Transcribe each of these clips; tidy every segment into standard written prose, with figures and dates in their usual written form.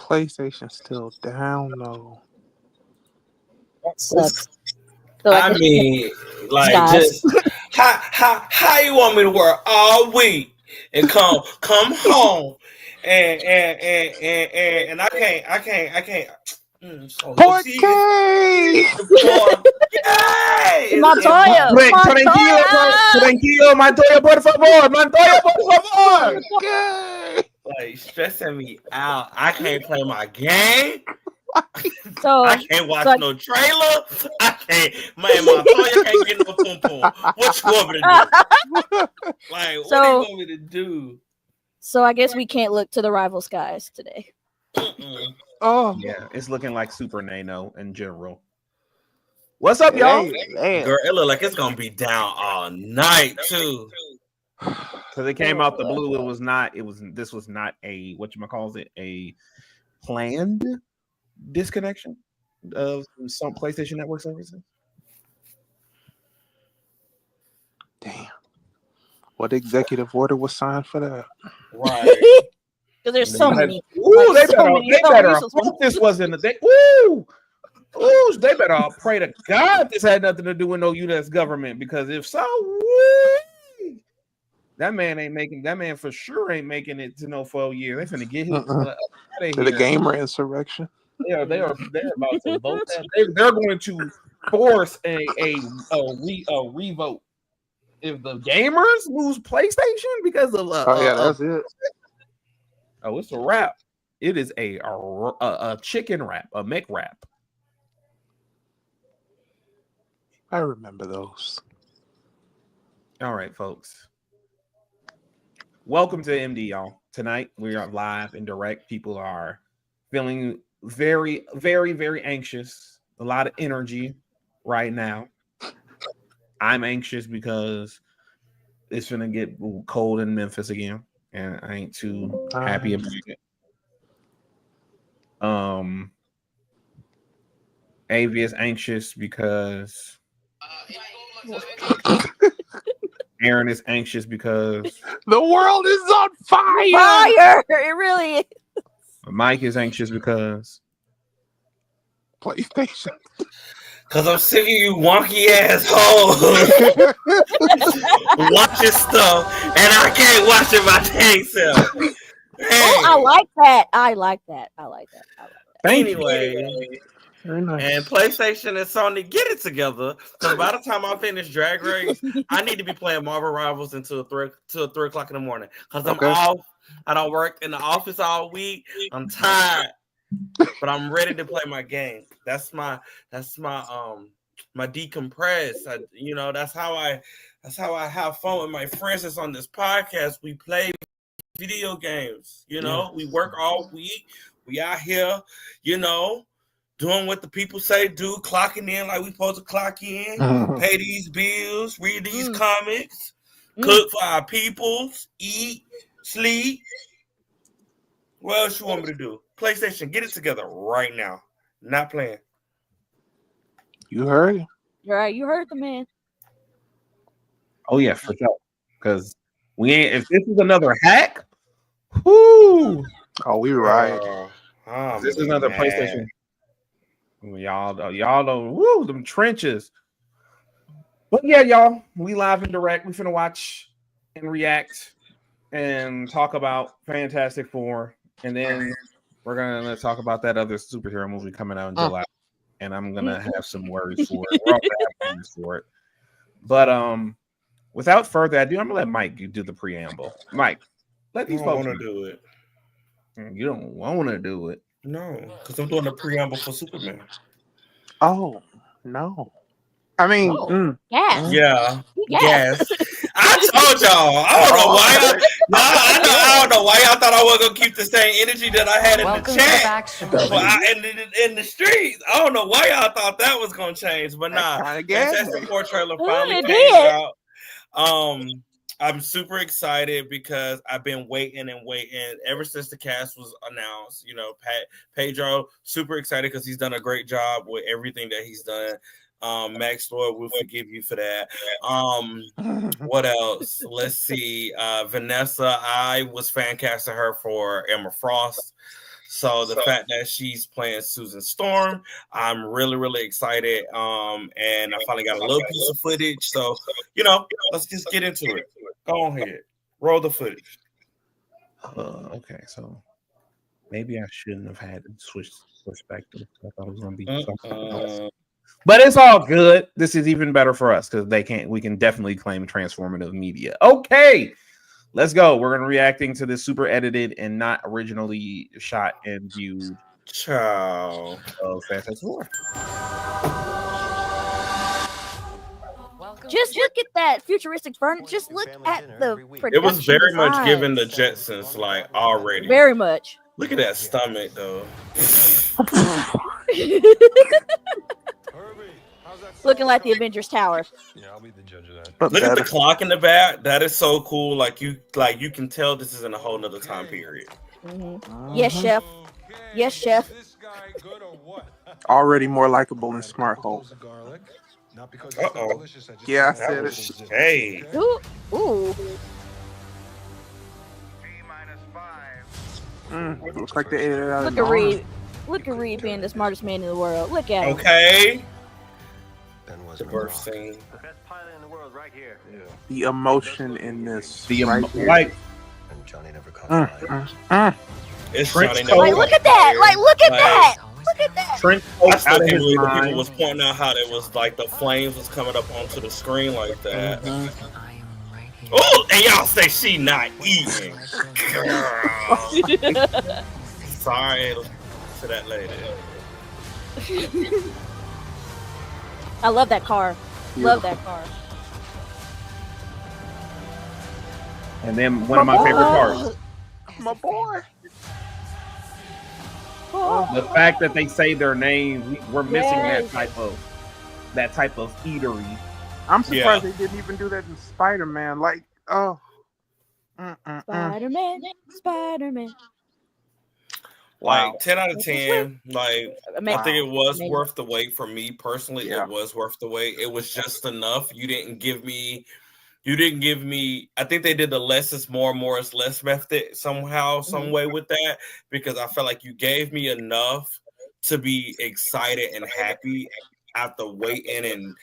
PlayStation still down though. That sucks. So I mean, like, guys. just how you want me to work all week and come home and I can't. Porque! Montoya, tranquilo, Montoya, por favor. Like, stressing me out. I can't play my game. So I can't watch no trailer. I can't. Montoya can't get no pum pum. What you want me to do? Like, what do you want me to do? So I guess we can't look to the rival skies today. Oh yeah, it's looking like Super Nano in general. What's up, y'all? Girl, it look like it's gonna be down all night too. Because it came out the blue. This was not a a planned disconnection of some PlayStation Network services. Damn. What executive order was signed for that? Right. Because there's so many. Ooh, they better hope this wasn't a day. Ooh, they better pray to God this had nothing to do with no U.S. government, because if so, that man for sure ain't making it to no 4 years. They finna get him out of here. The gamer insurrection. Yeah, they're about to vote that. They're going to force a revote if the gamers lose PlayStation because of that's it. Oh, it's a wrap. It is a chicken wrap, a Mc wrap. I remember those. All right, folks. Welcome to MD, y'all. Tonight we are live and direct. People are feeling very, very, very anxious. A lot of energy right now. I'm anxious because it's gonna get cold in Memphis again, and I ain't too happy about it. Avi is anxious because Aaron is anxious because the world is on fire. Fire! It really is. Mike is anxious because PlayStation. Cause I'm sick of you wonky assholes watching stuff, and I can't watch it my dang self. Hey. Oh, I like that. Anyway. Very nice. And PlayStation and Sony, get it together. Because by the time I finish Drag Race, I need to be playing Marvel Rivals until 3 o'clock in the morning. Because I'm off. I don't work in the office all week. I'm tired. But I'm ready to play my game. That's my my decompress. That's how I have fun with my friends that's on this podcast. We play video games. We work all week. We out here, doing what the people say do, clocking in like we supposed to clock in, pay these bills, read these comics, cook for our peoples, eat, sleep. What else you want me to do? PlayStation, get it together right now. Not playing. You heard it. Right, you heard the man. Oh yeah, for sure. Because if this is another hack, whoo! Oh, we right. This is another PlayStation. Y'all don't woo them trenches. But yeah, y'all, we live and direct. We finna watch and react and talk about Fantastic Four, and then we're gonna talk about that other superhero movie coming out in July. And I'm gonna have some words for it. We're all gonna have words for it. But without further ado, I'm gonna let Mike do the preamble. Mike, let these folks do it. You don't want to do it. No, because I'm doing the preamble for Superman. Oh, no. I mean, Gas. Yeah. Gas. I told y'all. I don't know why. I don't know why y'all thought I wasn't gonna keep the same energy that I had in the chat. In the streets. I don't know why y'all thought that was gonna change, but nah. Fantastic Four trailer finally came out. I'm super excited because I've been waiting ever since the cast was announced. Pedro, super excited because he's done a great job with everything that he's done. Max Lord will forgive you for that. What else? Let's see. Vanessa, I was fan casting her for Emma Frost. So the fact that she's playing Susan Storm, I'm really, really excited. And I finally got a little piece of footage. So, let's just get into it. Go on ahead. Roll the footage. Okay, so maybe I shouldn't have had to switch perspective. I thought it was going to be something else. But it's all good. This is even better for us because we can definitely claim transformative media. Okay, let's go. We're gonna reacting to this super edited and not originally shot and viewed Ciao. of Fantastic Four. Just look at that futuristic furniture. Just look at the production. It was very much designs. given the Jetsons, like, already. Very much. Look at that stomach, though. Looking like the Avengers Tower. Yeah, I'll be the judge of that. But Look at the better. clock in the back. That is so cool. Like you can tell this is in a whole nother time period. Yes, chef. Yes, chef. This guy good or what? Already more likable than Smart Hulk. Not because it's Uh-oh. delicious, I just Yeah, I think said it's it. Hey. Ooh. Ooh. Looks like they ate it out of Look at Reed. Look at Reed being the smartest man in the world. Look at him. Okay. Ben The wasn't birth wrong. scene. The best pilot in the world right here. Yeah. The emotion in this. The right here. like And Johnny never caught fire. It's Trench Johnny coat. Like, look at that. Like, look at that. Look at that. Trent I still out of can't his believe that people mind. was pointing out how it was like the flames was coming up onto the screen like that. Oh, and y'all say she not eating. Girl. Sorry to that lady. I love that car. Love that car. And then one of my favorite parts, My boy. the fact that they say their names. We're missing Yes. that type of eatery. I'm surprised Yeah. they didn't even do that in Spider-Man. Like, oh. Spider-Man. Spider-Man. Wow. Like 10 out of 10. Like I think it was Amazing. worth the wait for me personally. Yeah. It was worth the wait. It was just enough. You didn't give me. I think they did the less is more is less method somehow, some way with that, because I felt like you gave me enough to be excited and happy after waiting,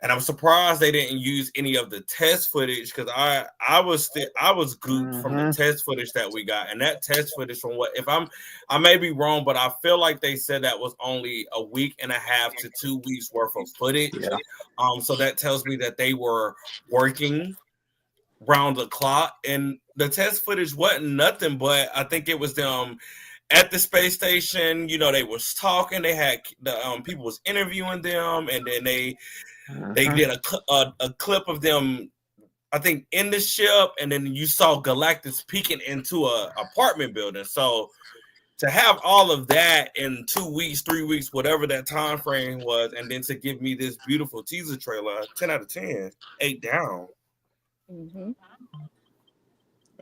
and I'm surprised they didn't use any of the test footage because I was gooped from the test footage that we got, and that test footage from I may be wrong, but I feel like they said that was only a week and a half to 2 weeks worth of footage. Yeah. So that tells me that they were working round the clock, and the test footage wasn't nothing but I think it was them at the space station. They was talking. They had the people was interviewing them, and then they did a clip of them, I think, in the ship, and then you saw Galactus peeking into a apartment building. So to have all of that in 2 weeks, 3 weeks, whatever that time frame was, and then to give me this beautiful teaser trailer, 10 out of 10, 8 down. Mm-hmm.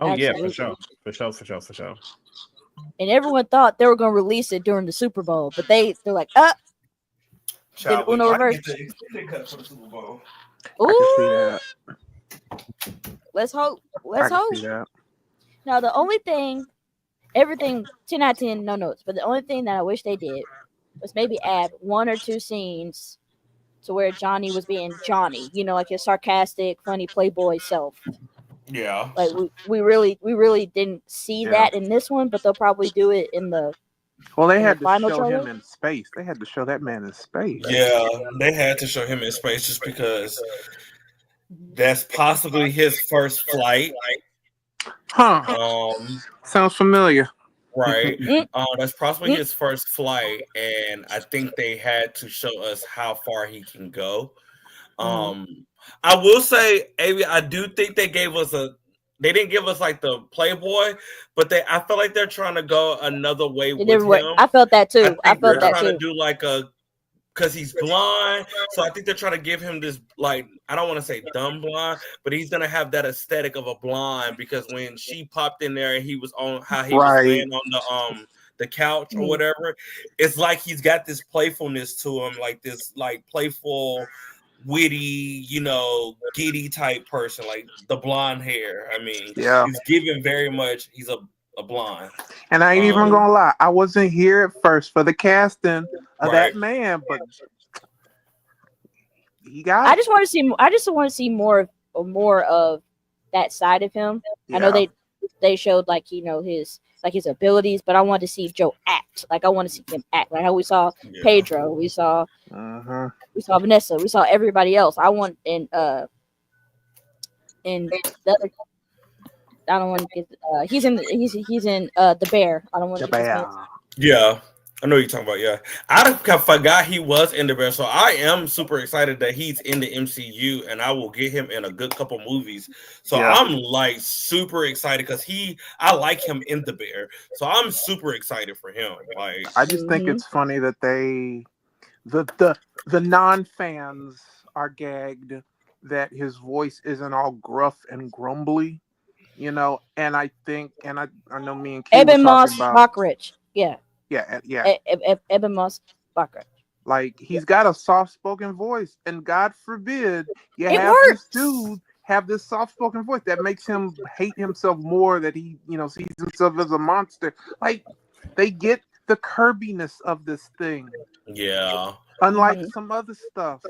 Oh yeah, Absolutely. for sure. And everyone thought they were going to release it during the Super Bowl, but they're like, Child, Did Uno I reverse? get they cut for the Super Bowl. I can see ooh, that. let's hope. I Let's can hope. see that. Now, the only thing, everything 10 out of 10, no notes, but the only thing that I wish they did was maybe add 1 or 2 scenes to where Johnny was being Johnny, like his sarcastic, funny playboy self. Yeah. Like we really didn't see that in this one, but they'll probably do it in the Well, they in had the to final show trailer? him in space. They had to show that man in space. Yeah, they had to show him in space just because that's possibly his first flight. Huh. Sounds familiar. Right. That's possibly his first flight, and I think they had to show us how far he can go. I will say, Avi, I do think they gave us they didn't give us like the Playboy, but I feel like they're trying to go another way with him. I felt that too. I think felt they're that trying too. to do like because he's blind, so I think they're trying to give him this, like, I don't want to say dumb blind, but he's gonna have that aesthetic of a blind because when she popped in there and he was on how he was laying on the couch or whatever, it's like he's got this playfulness to him, like this like playful, witty, giddy type person, like the blonde hair. I mean, he's giving very much. He's a a blonde. And I ain't even gonna lie, I wasn't here at first for the casting of that man, but he got. I just want to see. I just want to see more of that side of him. Yeah. I know they showed like his abilities, but I want to see Joe act. Like I want to see him act. Like how we saw Pedro, we saw Vanessa, we saw everybody else. I want in the other. I don't want to get. He's in the Bear. I don't want to get his name. Yeah, I know what you're talking about. Yeah, I forgot he was in the Bear, so I am super excited that he's in the MCU, and I will get him in a good couple movies. So I'm like super excited because I like him in the Bear, so I'm super excited for him. Like, I just think it's funny that the non-fans are gagged that his voice isn't all gruff and grumbly, and I think, and I know me and Q Eben was Moss talking about Bachridge. Yeah. Eben Moss Bachridge. Like he's got a soft-spoken voice, and God forbid you It have works. this dude have this soft-spoken voice that makes him hate himself more, that he sees himself as a monster. Like they get the Kirbiness of this thing. Yeah. Unlike some other stuff.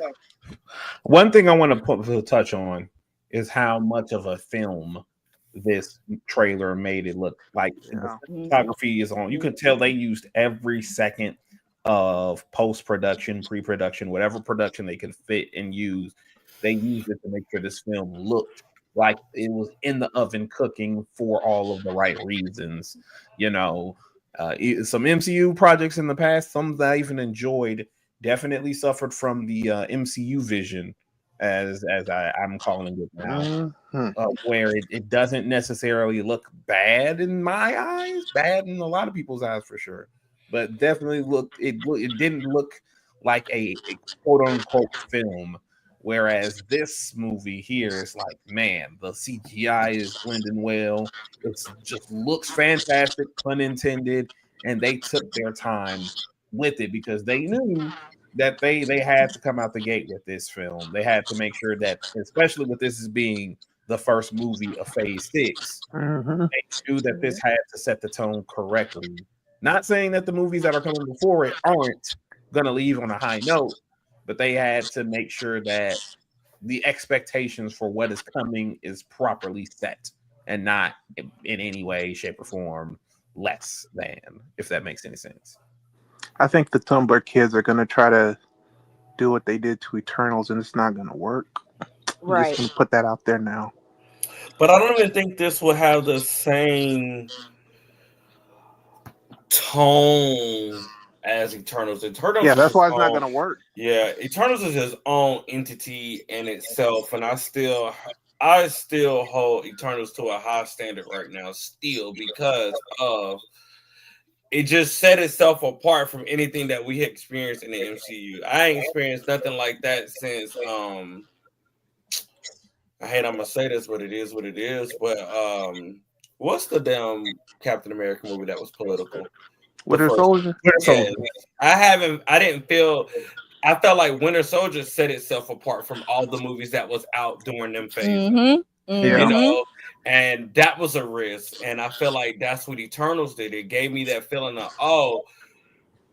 One thing I want to touch on is how much of a film this trailer made it look like. The photography is on. You could tell they used every second of post-production, pre-production, whatever production they could fit and use. They used it to make sure this film looked like it was in the oven cooking for all of the right reasons. Some MCU projects in the past, some that I even enjoyed, definitely suffered from the MCU vision, as I'm calling it now, where it doesn't necessarily look bad in my eyes, bad in a lot of people's eyes for sure, but definitely it didn't look like a quote unquote film. Whereas this movie here is like, man, the CGI is blending well. It just looks fantastic, pun intended, and they took their time with it because they knew that they had to come out the gate with this film. They had to make sure that, especially with this as being the first movie of Phase 6, they knew that this had to set the tone correctly. Not saying that the movies that are coming before it aren't going to leave on a high note, but they had to make sure that the expectations for what is coming is properly set and not in any way, shape, or form less than, if that makes any sense. I think the Tumblr kids are going to try to do what they did to Eternals, and it's not going to work. Right. I'm just going to put that out there now. But I don't even think this will have the same tone as Eternals. Yeah, that's why it's not going to work. Yeah, Eternals is his own entity in itself, and I still hold Eternals to a high standard right now, still, because of it just set itself apart from anything that we experienced in the MCU. I ain't experienced nothing like that since I hate I'm gonna say this, but it is what it is. But what's the damn Captain America movie that was political? Winter Soldier. I felt like Winter Soldier set itself apart from all the movies that was out during them phases. And that was a risk. And I feel like that's what Eternals did. It gave me that feeling of,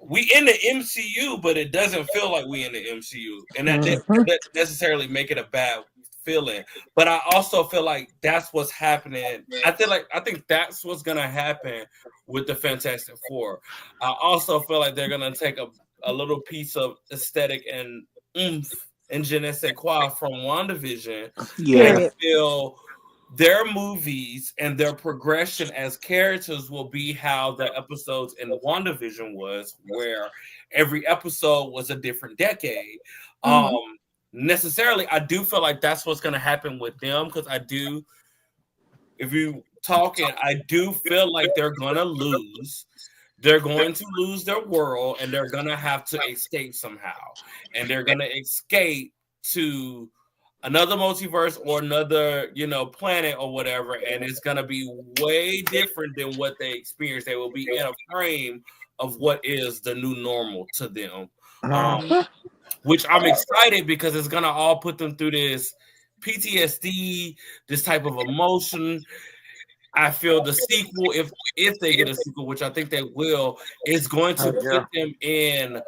we in the MCU, but it doesn't feel like we in the MCU. And that didn't necessarily make it a bad feeling. But I also feel like that's what's happening. I think that's what's gonna happen with the Fantastic Four. I also feel like they're gonna take a little piece of aesthetic and oomph and je ne sais quoi from WandaVision. Yeah. I feel their movies and their progression as characters will be how the episodes in WandaVision was, where every episode was a different decade. Necessarily, I do feel like that's what's going to happen with them, because I do feel like they're going to lose. They're going to lose their world, and they're going to have to escape somehow. And they're going to escape to another multiverse or another, planet or whatever, and it's going to be way different than what they experienced. They will be in a frame of what is the new normal to them, which I'm excited because it's going to all put them through this PTSD, this type of emotion. I feel the sequel, if they get a sequel, which I think they will, is going to put them in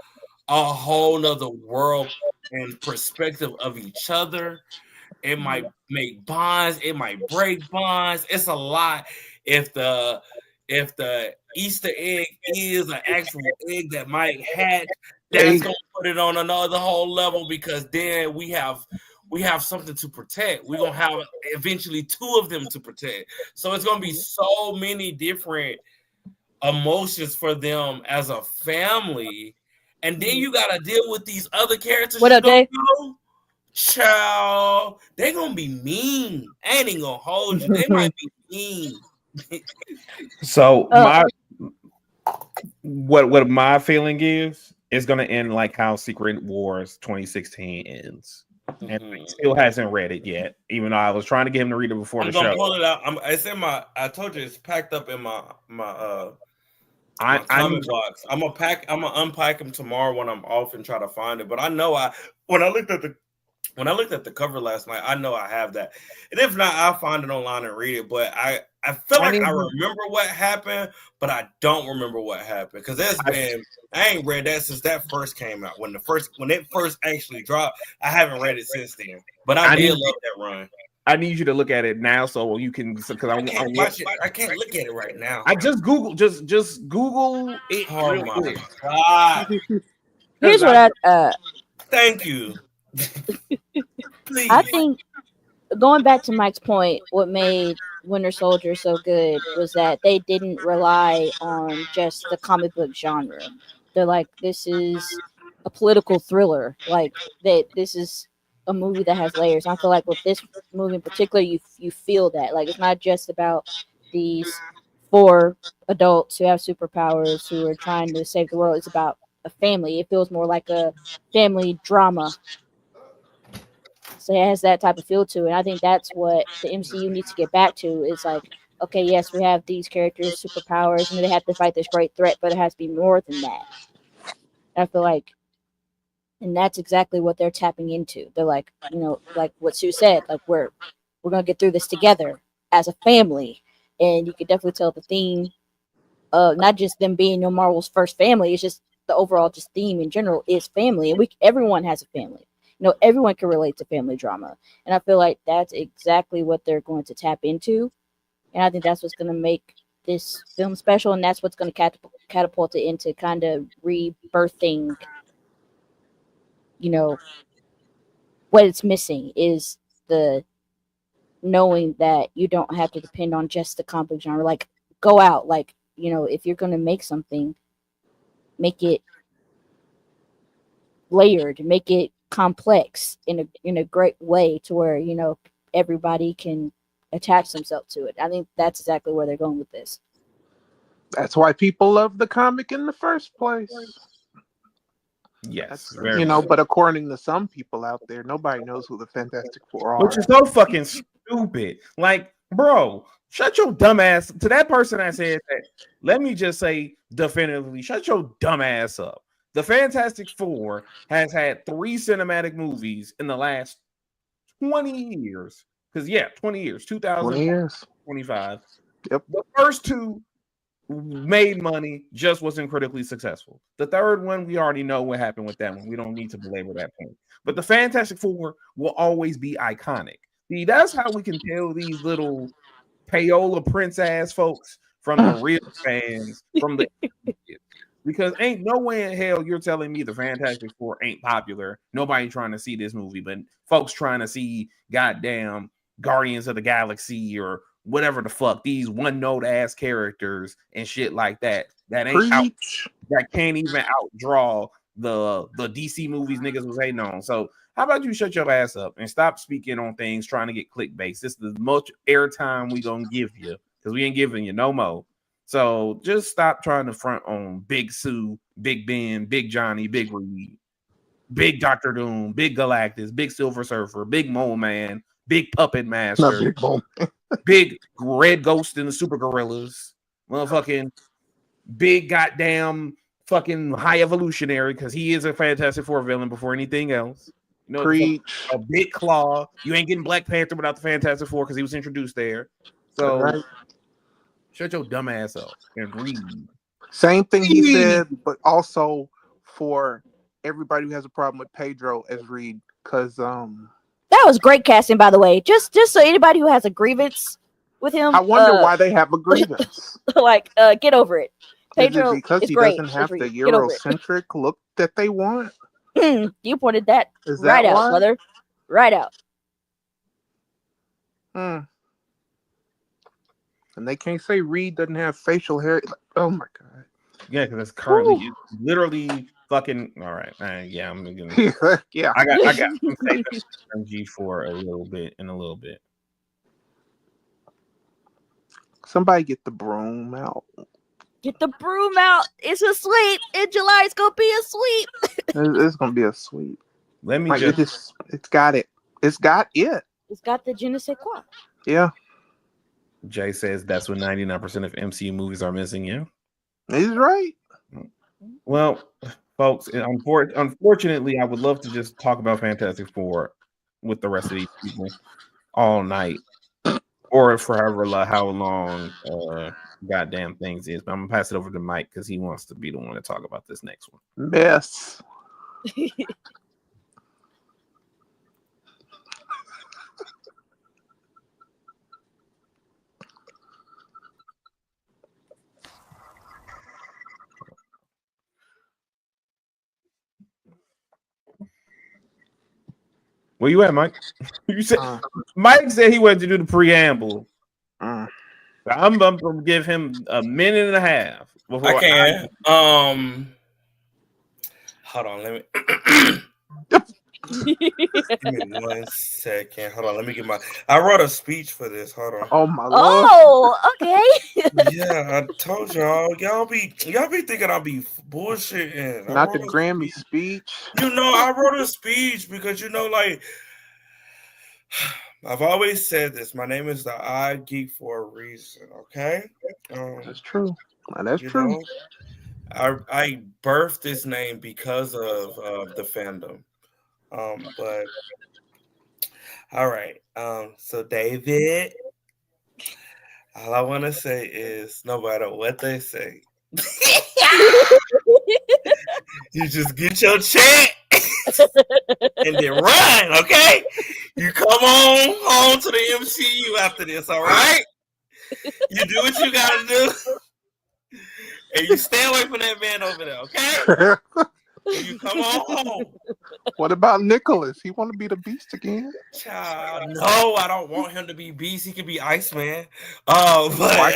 a whole nother world and perspective of each other. It might make bonds, it might break bonds. It's a lot if the Easter egg is an actual egg that might hatch. That's gonna put it on another whole level because then we have something to protect. We're gonna have eventually 2 of them to protect. So it's gonna be so many different emotions for them as a family. And then you gotta deal with these other characters. What up, Dave? Child, they gonna be mean. I ain't even gonna hold you. They might be mean. So what my feeling is gonna end like how Secret Wars 2016 ends. And he still hasn't read it yet, even though I was trying to get him to read it before the show. I'm gonna pull it out. It's in my. I told you it's packed up in my comic box. I'm gonna unpack them tomorrow when I'm off and try to find it. But I know when I looked at the cover last night, I know I have that. And if not, I'll find it online and read it. But I feel like I remember what happened, but I don't remember what happened because I ain't read that since that first came out. When it first actually dropped, I haven't read it since then. But I did love that run. I need you to look at it now so you can because I can't watch it. I can't look at it right now. I just Google it. Oh my god! Here's what I thank you. Please. I think going back to Mike's point, what made Winter Soldier so good was that they didn't rely on just the comic book genre. They're like, this is a political thriller. Like this is a movie that has layers. I feel like with this movie in particular, you feel that. Like it's not just about these 4 adults who have superpowers who are trying to save the world. It's about a family. It feels more like a family drama. So it has that type of feel to it. And I think that's what the MCU needs to get back to. Is like, okay, yes, we have these characters, superpowers, and they have to fight this great threat, but it has to be more than that. I feel like, and that's exactly what they're tapping into. They're like, like what Sue said, like we're gonna get through this together as a family. And you could definitely tell the theme of not just them being Marvel's first family, it's just the overall just theme in general is family. And everyone has a family. Everyone can relate to family drama. And I feel like that's exactly what they're going to tap into. And I think that's what's going to make this film special. And that's what's going to catapult it into kind of rebirthing, what it's missing is the knowing that you don't have to depend on just the comic genre. Like, go out. Like, if you're going to make something, make it layered, make it complex in a great way to where everybody can attach themselves to it. I think that's exactly where they're going with this. That's why people love the comic in the first place. Yes, but according to some people out there, nobody knows who the Fantastic Four are. Which is so fucking stupid. Like, bro, shut your dumb ass. To that person that said that, let me just say definitively, shut your dumb ass up. The Fantastic Four has had 3 cinematic movies in the last 20 years. Because, 20 years. 2025. Yep. The first 2 made money, just wasn't critically successful. The third one, we already know what happened with that one. We don't need to belabor that point. But the Fantastic Four will always be iconic. See, that's how we can tell these little payola prince ass folks from the real fans, from the because ain't no way in hell you're telling me the Fantastic Four ain't popular. Nobody trying to see this movie, but folks trying to see goddamn Guardians of the Galaxy or whatever the fuck, these one-note ass characters and shit like that. That ain't that can't even outdraw the DC movies niggas was hating on. So how about you shut your ass up and stop speaking on things trying to get clickbait? This is the much airtime we gonna give you because we ain't giving you no more. So just stop trying to front on Big Sue, Big Ben, Big Johnny, Big Reed, Big Dr. Doom, Big Galactus, Big Silver Surfer, Big Mole Man, Big Puppet Master, Big Red Ghost and the Super Gorillas, motherfucking Big goddamn fucking High Evolutionary because he is a Fantastic Four villain before anything else. Preach. A Big Claw. You ain't getting Black Panther without the Fantastic Four because he was introduced there. So Shut your dumb ass up and read. Same thing he said, but also for everybody who has a problem with Pedro as Reed, because that was great casting, by the way. Just so anybody who has a grievance with him, I wonder why they have a grievance. Get over it. Pedro is it because is he great. doesn't have the Get over it. Eurocentric look that they want? You pointed that Is right that out, why? brother. Right out. And they can't say Reed doesn't have facial hair. Oh my god. Yeah, because it's currently it's literally fucking. All right, yeah, I'm gonna. Yeah, I got some MG for a little bit. Somebody get the broom out. Get the broom out. It's a sweep. In July, it's gonna be a sweep. It's gonna be a sweep. Let me it's got it. It's got it. It's got the je ne sais quoi. Yeah. Jay says that's what 99% of MCU movies are missing. Yeah, he's right. Well, folks, unfortunately, I would love to just talk about Fantastic Four with the rest of these people all night, or for how long goddamn things is. But I'm gonna pass it over to Mike because he wants to be the one to talk about this next one. Mess. Where you at, Mike? You said Mike said he wanted to do the preamble. I'm gonna give him a minute and a half. I can. Hold on, let me. Give me 1 second. Hold on, let me get my. I wrote a speech for this. Hold on. Oh my lord. Oh, okay. Yeah, I told y'all be thinking I'll be bullshitting. Not the Grammy speech. I wrote a speech because like I've always said this. My name is the I Geek for a reason. Okay, that's true. That's true. I birthed this name because of the fandom. But all right. So David, all I want to say is, no matter what they say, you just get your check and then run. Okay, you come on home to the MCU after this. All right, you do what you gotta do. And you stay away from that man over there, okay? You come on home. What about Nicholas? He want to be the Beast again? Child, no, I don't want him to be Beast. He can be Iceman. But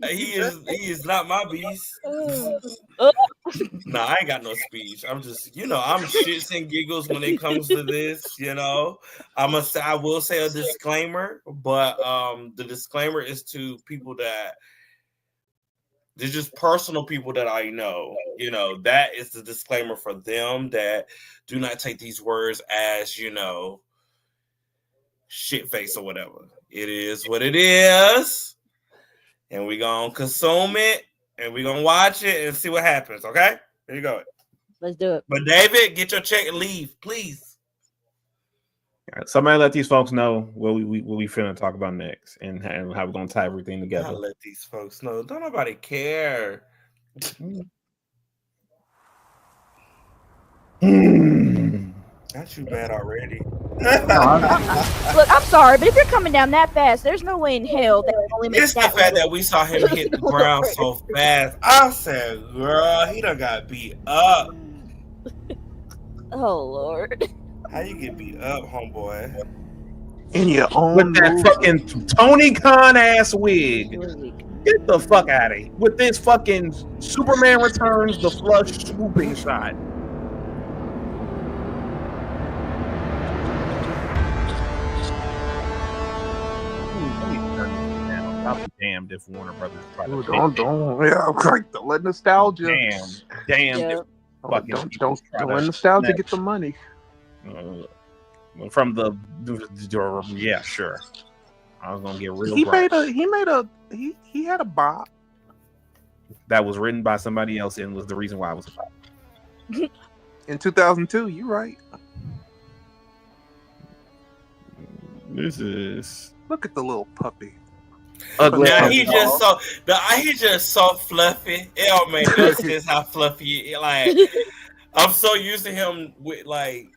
he is not my Beast. I ain't got no speech. I'm just, I'm shits and giggles when it comes to this. I will say a disclaimer, but the disclaimer is to people that. They're just personal people that I know. That is the disclaimer for them, that do not take these words as, shit face or whatever. It is what it is. And we're going to consume it. And we're going to watch it and see what happens. Okay? There you go. Let's do it. But David, get your check and leave, please. All right, somebody let these folks know what we finna talk about next and how we're gonna tie everything together. I'll let these folks know. Don't nobody care. Not you bad already. Look, I'm sorry, but if you're coming down that fast, there's no way in hell that only makes it's the fact that we saw him hit the ground so fast. I said, girl, he done got beat up. Oh Lord. How you get beat up, homeboy? In your own with that fucking Tony Khan ass wig. Get the fuck out of here. With this fucking Superman Returns, the flush swooping shot. I'll be damned if Warner Brothers try to let nostalgia. Damn. Yep. Don't let nostalgia get the money. From the yeah, sure. I was gonna get real. He had a bop that was written by somebody else and was the reason why it was a bop. In 2002, you're right. This is look at the little puppy. Ugly. Now he's just so fluffy. It don't make no sense how fluffy. Like I'm so used to him with like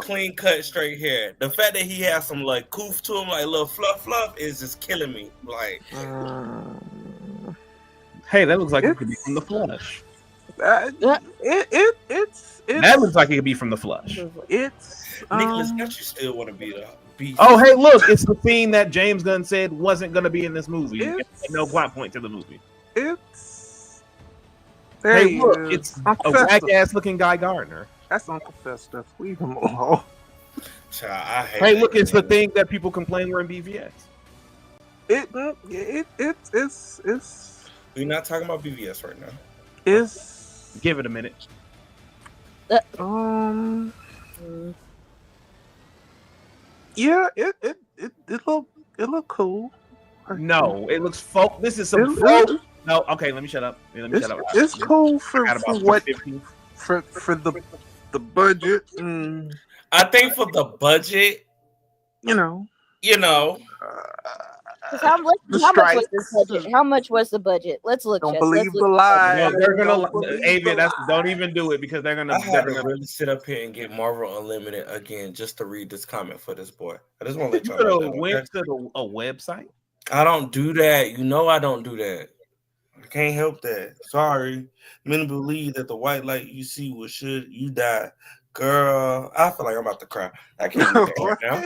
clean cut straight hair. The fact that he has some like coof to him, like little fluff, is just killing me. Like, hey, that looks like it could be from the Flush. It's That looks like it could be from the Flush. It's Nicholas, don't you still want to be the beast? Oh, hey, look, it's the scene that James Gunn said wasn't going to be in this movie. No plot point to the movie. It's hey, look, it's a whack-ass looking Guy Gardner. That's Uncle Fester. Leave him alone. Child, I hate hey, look, it's the thing that people complain were in BVS. It's. We're not talking about BVS right now. Give it a minute. Yeah, it look cool. No, it looks folk. This is some folk. No, okay, let me shut up. It's cool for what for the budget. I think for the budget, how much was this budget? How much was the budget? Let's look. Don't believe the lie. No, they're gonna, Avi, don't even do it because they're gonna. I had to really sit up here and get Marvel Unlimited again just to read this comment for this boy. I just want to let you know. Went to a website. I don't do that. I don't do that. I can't help that. Sorry. Many believe that the white light you see will should you die. Girl, I feel like I'm about to cry. I can't do that right now.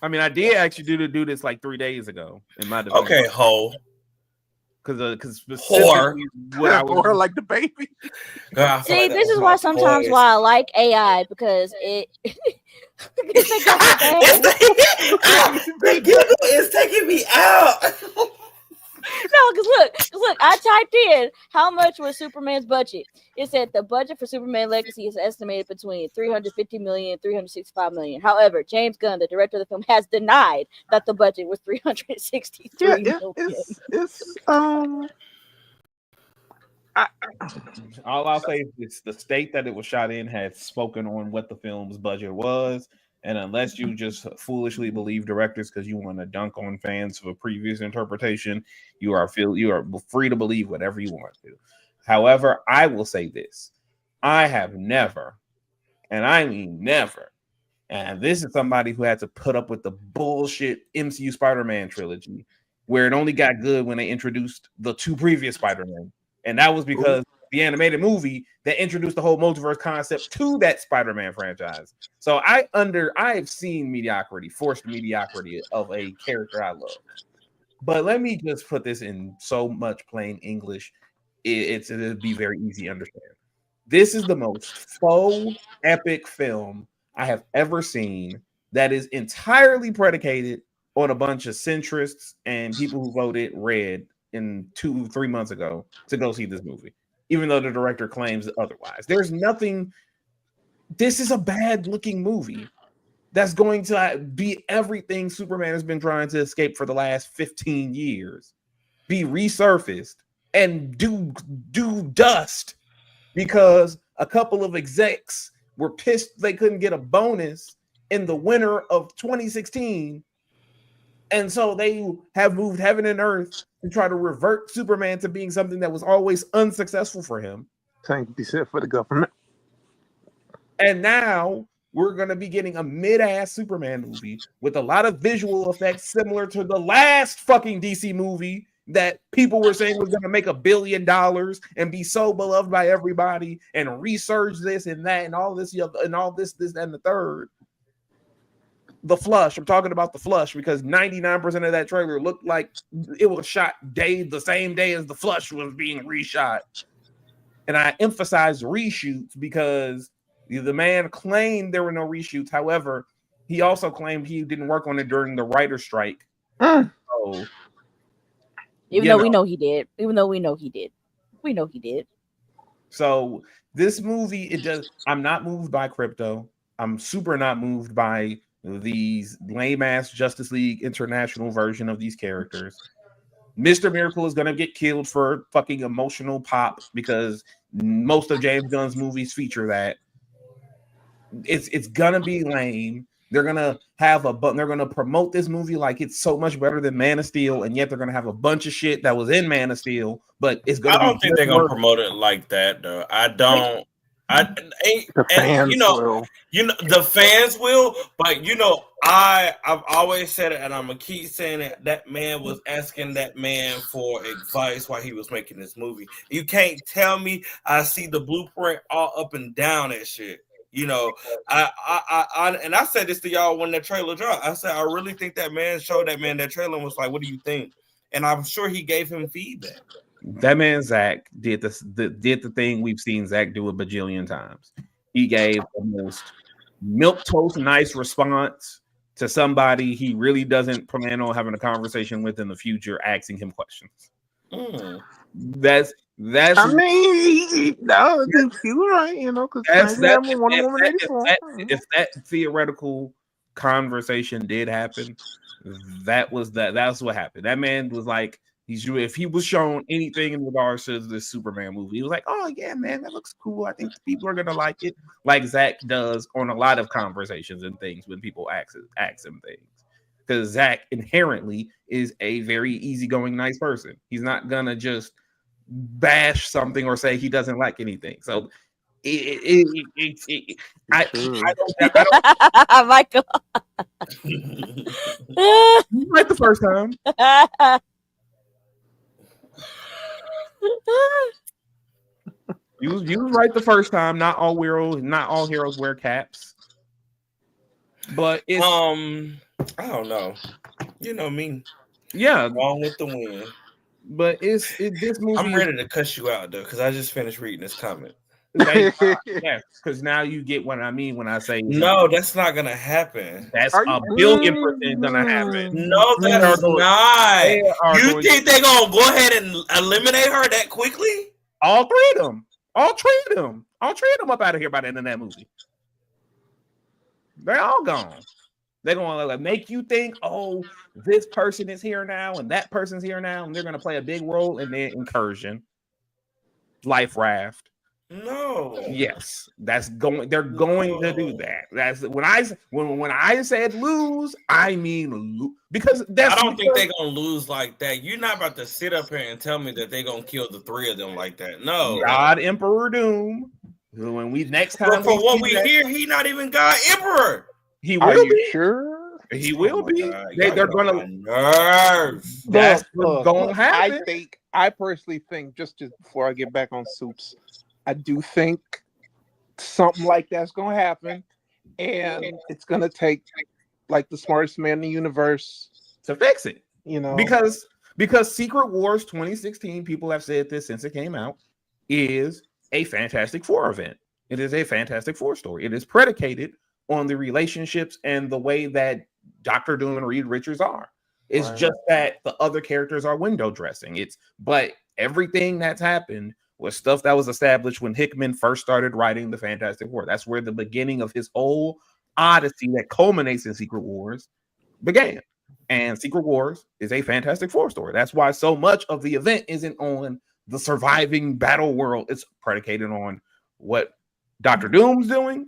I mean, I did actually do this like 3 days ago in my defense. Okay, ho. Because whore. Or like the baby. Girl, see, this is why sometimes why I like AI because it. It's taking me out. No, because look, I typed in how much was Superman's budget. It said the budget for Superman Legacy is estimated between $350 million and $365 million. However, James Gunn, the director of the film, has denied that the budget was $363 million. All I'll say is the state that it was shot in had spoken on what the film's budget was. And unless you just foolishly believe directors because you want to dunk on fans for previous interpretation, you are free to believe whatever you want to. However, I will say this. I have never, and I mean never, and this is somebody who had to put up with the bullshit MCU Spider-Man trilogy where it only got good when they introduced the 2 previous Spider-Man. And that was because the animated movie that introduced the whole multiverse concept to that Spider-Man franchise. So I've seen forced mediocrity of a character I love. But let me just put this in so much plain English, it'll be very easy to understand. This is the most faux epic film I have ever seen that is entirely predicated on a bunch of centrists and people who voted red in 2-3 months ago to go see this movie, even though the director claims otherwise. There's nothing. This is a bad looking movie that's going to be everything Superman has been trying to escape for the last 15 years, be resurfaced and do dust because a couple of execs were pissed they couldn't get a bonus in the winter of 2016. And so they have moved heaven and earth to try to revert Superman to being something that was always unsuccessful for him. Thank you, sir, for the government. And now we're going to be getting a mid-ass Superman movie with a lot of visual effects similar to the last fucking DC movie that people were saying was going to make $1 billion and be so beloved by everybody and resurge this and that and all this and all this and the third. The Flush. I'm talking about The Flush because 99% of that trailer looked like it was shot the same day as The Flush was being reshot. And I emphasize reshoots because the man claimed there were no reshoots. However, he also claimed he didn't work on it during the writer's strike. So, even though we know he did. Even though we know he did. We know he did. So this movie, I'm not moved by Crypto. I'm super not moved by these lame-ass Justice League International version of these characters. Mr. Miracle is going to get killed for fucking emotional pop because most of James Gunn's movies feature that. It's going to be lame. They're gonna they're gonna promote this movie like it's so much better than Man of Steel, and yet they're gonna have a bunch of shit that was in Man of Steel, but it's gonna. I don't think they're gonna promote it like that, though. I don't. The fans will. The fans will, but I've always said it, and I'm gonna keep saying it. That man was asking that man for advice while he was making this movie. You can't tell me I see the blueprint all up and down that shit. I said this to y'all when that trailer dropped. I said I really think that man showed that man that trailer and was like, "What do you think?" And I'm sure he gave him feedback. That man Zach did the thing we've seen Zach do a bajillion times. He gave the most milquetoast nice response to somebody he really doesn't plan on having a conversation with in the future, asking him questions. That's. I mean, no, he was right, because if that theoretical conversation did happen, that's what happened. That man was like, if he was shown anything in regards to the Superman movie, he was like, "Oh yeah, man, that looks cool. I think people are gonna like it," like Zach does on a lot of conversations and things when people ask him things. Because Zach inherently is a very easygoing, nice person. He's not gonna just bash something or say he doesn't like anything. So I don't Michael. right the first time. You was right the first time. Not all heroes wear caps. But it's I don't know. You know me. Yeah. Wrong with the wind. But this movie. I'm ready to cuss you out though, because I just finished reading this comment. Yeah, because now you get what I mean when I say no, that's not gonna happen. That's a 1,000,000,000% gonna happen. No, that's not. You think they're gonna go ahead and eliminate her that quickly? All three of them up out of here by the end of that movie. They're all gone. They're gonna make you think, oh, this person is here now and that person's here now, and they're gonna play a big role in their incursion. Life Raft. No. Yes, they're going to do that. That's when I said lose, I mean lose, because I don't think they're gonna lose like that. You're not about to sit up here and tell me that they're gonna kill the three of them like that. No. God Emperor Doom. When we next time, from what we hear, he not even God Emperor. He will be. Sure? He will be. God. They're gonna nerves. That's what's gonna happen. I personally think just before I get back on Soups, I do think something like that's gonna happen, and it's gonna take like the smartest man in the universe to fix it. Because Secret Wars 2016, people have said this since it came out, is a Fantastic Four event. It is a Fantastic Four story. It is predicated on the relationships and the way that Dr. Doom and Reed Richards are. It's just that the other characters are window dressing. But everything that's happened was stuff that was established when Hickman first started writing the Fantastic Four. That's where the beginning of his whole odyssey that culminates in Secret Wars began. And Secret Wars is a Fantastic Four story. That's why so much of the event isn't on the surviving battle world. It's predicated on what Dr. Doom's doing,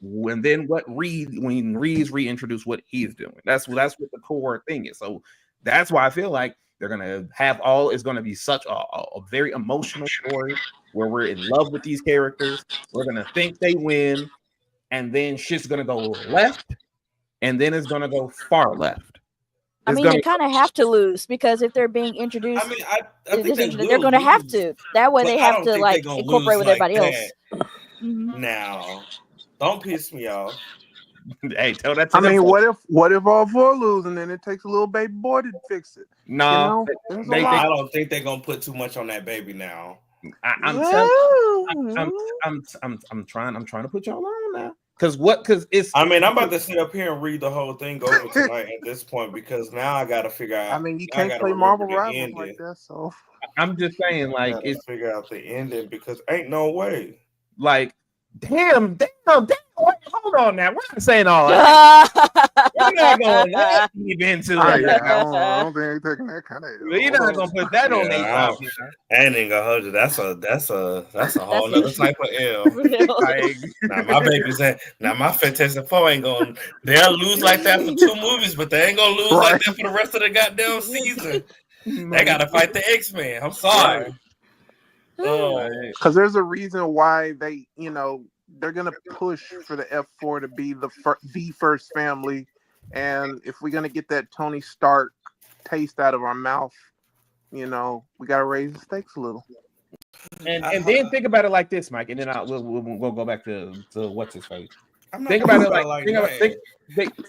and then when Reed's reintroduced what he's doing. That's what the core thing is. So that's why I feel like they're gonna have it's gonna be such a very emotional story where we're in love with these characters. We're gonna think they win, and then shit's gonna go left, and then it's gonna go far left. They kind of have to lose, because if they're being introduced, I think they're going to have to. That way, they have to incorporate with everybody else. Mm-hmm. Now, don't piss me off. Hey, tell that to what if all four lose and then it takes a little baby boy to fix it? No, I don't think they're gonna put too much on that baby now. I'm trying to put y'all on now. Because it's. I'm about to sit up here and read the whole thing over tonight at this point, because now I got to figure out. You can't play Marvel Rivals like that, so. I'm just saying, it's figure out the ending, because ain't no way. Damn. Wait, hold on now. We're not saying all that. We're not going that deep into Oh, it. yeah, I don't think they're taking that kind of. We're not gonna put that on their Yeah, top. I ain't even gonna hold you. That's a whole nother type of L. Like, Now my baby's saying, now my Fantastic Four ain't gonna. They'll lose like that for 2 movies, but they ain't gonna lose like that for the rest of the goddamn season. They gotta fight the X-Men. I'm sorry. Because there's a reason why they, they're gonna push for the F4 to be the first family, and if we're gonna get that Tony Stark taste out of our mouth, we gotta raise the stakes a little. and then think about it like this, Mike, and then we'll go back to what's his face. I'm not Think about it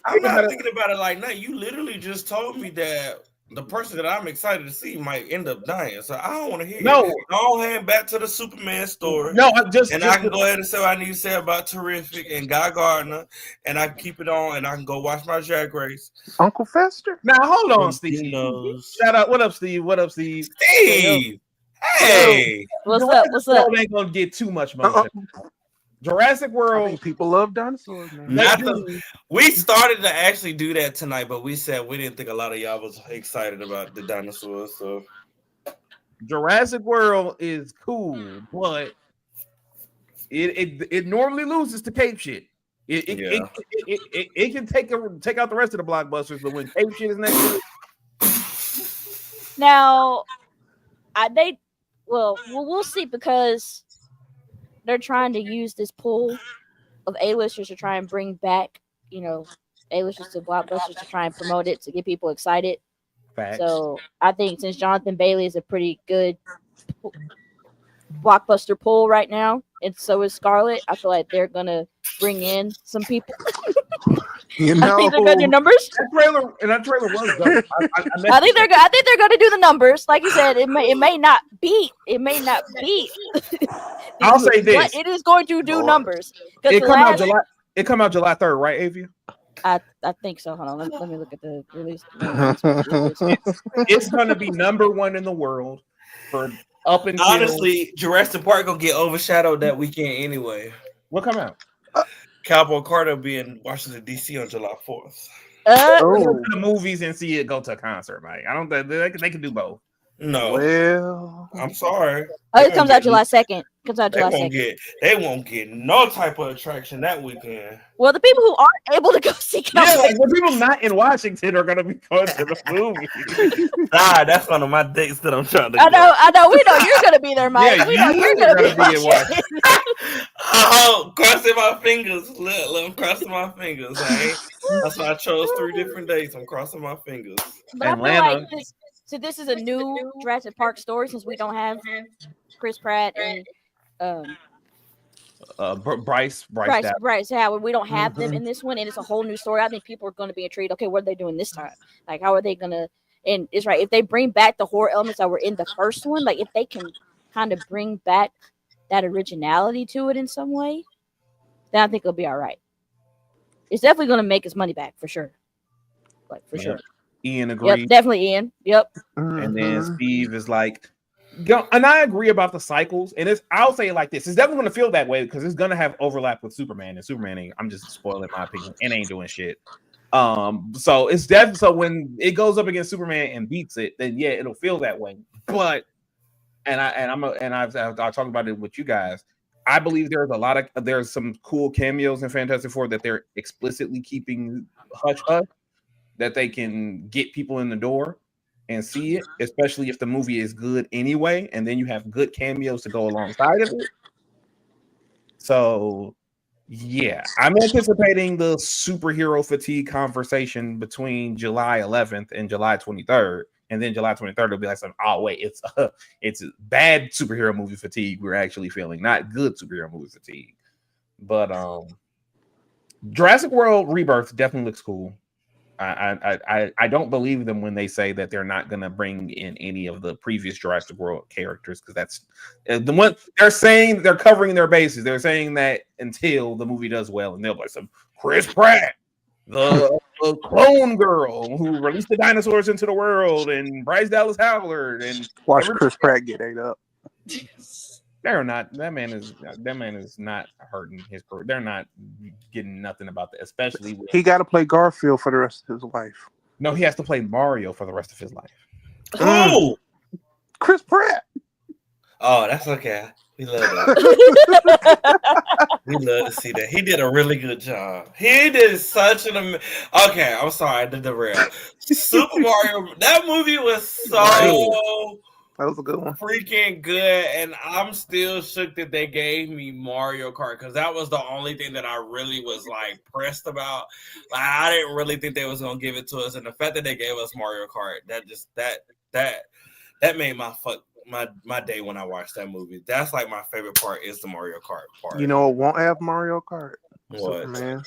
I'm not thinking about it like that. You literally just told me that the person that I'm excited to see might end up dying, so I don't want to hear. No, I'll hand back to the Superman story. No, I can go ahead and say what I need to say about Terrific and Guy Gardner, and I can keep it on, and I can go watch my Drag Race. Uncle Fester. Now hold on, Steve. Shout out. What up, Steve? Steve. Hey, what's up? Ain't gonna get too much money. Jurassic World. People love dinosaurs, man. We started to actually do that tonight, but we said we didn't think a lot of y'all was excited about the dinosaurs. So Jurassic World is cool, but it normally loses to Cape shit. It can take out the rest of the blockbusters, but when Cape shit is next to it. Now, we'll see, because they're trying to use this pool of A-listers to try and bring back, A-listers to blockbusters to try and promote it, to get people excited. Facts. So I think since Jonathan Bailey is a pretty good blockbuster pool right now, and so is Scarlett, I feel like they're gonna bring in some people. I think they're gonna do numbers. That trailer was good. I think they're gonna do the numbers. Like you said, it may not beat. I'll say this: but it is going to do numbers. It come out July 3rd, right, Avia? I think so. Hold on, let me look at the release. It's gonna be #1 in the world for up until. Honestly, Jurassic Park gonna get overshadowed that weekend anyway. What come out? Cowboy Carter will be in Washington D.C. on July 4th. Go to the movies and see it. Go to a concert, Mike. I don't think they can do both. No, well, I'm sorry. Oh, it comes out July 2nd. They won't get no type of attraction that weekend. Well, the people who aren't able to go see the people not in Washington are gonna be going to the movie. That's one of my dates that I'm trying to. I know. We know you're gonna be there, Mike. We know you're gonna be in Washington. Oh, crossing my fingers. Look, I'm crossing my fingers. That's why I chose 3 different dates. I'm crossing my fingers. But Atlanta. I feel like this is a new Jurassic Park story, since we don't have Chris Pratt and Bryce Howard. We don't have them in this one, and it's a whole new story. I think people are going to be intrigued. Okay, what are they doing this time? Like, how are they going to? And it's right, if they bring back the horror elements that were in the first one, like if they can kind of bring back that originality to it in some way, then I think it'll be all right. It's definitely going to make its money back for sure. Like for sure. Ian agrees. Yep, definitely Ian. Yep. And then Steve is like, and I agree about the cycles. And I'll say it like this: it's definitely going to feel that way because it's going to have overlap with Superman, and Superman ain't. I'm just spoiling my opinion, and ain't doing shit. So it's definitely so when it goes up against Superman and beats it, then yeah, it'll feel that way. But I've talked about it with you guys. I believe there's some cool cameos in Fantastic Four that they're explicitly keeping hush hush, that they can get people in the door and see it, especially if the movie is good anyway, and then you have good cameos to go alongside of it. So yeah, I'm anticipating the superhero fatigue conversation between July 11th and July 23rd. And then July 23rd will be like, oh wait, it's bad superhero movie fatigue we're actually feeling, not good superhero movie fatigue. But Jurassic World Rebirth definitely looks cool. I don't believe them when they say that they're not going to bring in any of the previous Jurassic World characters, because that's the one they're saying. They're covering their bases. They're saying that until the movie does well, and they'll be like some Chris Pratt, the clone girl who released the dinosaurs into the world, and Bryce Dallas Howard, and watch Chris Pratt get ate up. They're not. That man is not hurting his career. They're not getting nothing about that, especially with, He got to play Garfield for the rest of his life. no, he has to play Mario for the rest of his life. Who? Chris Pratt. Oh, that's okay. We love that. We love to see that. He did a really good job. He did such an okay. I'm sorry, I did the rail. Super Mario. That movie was so That was a good one. freaking good, and I'm still shook that they gave me Mario Kart because that was the only thing that I really was like pressed about. Like I didn't really think they was gonna give it to us, and the fact that they gave us Mario Kart, that made my day when I watched that movie. That's like my favorite part is the Mario Kart part. You know, it won't have Mario Kart. What? Superman.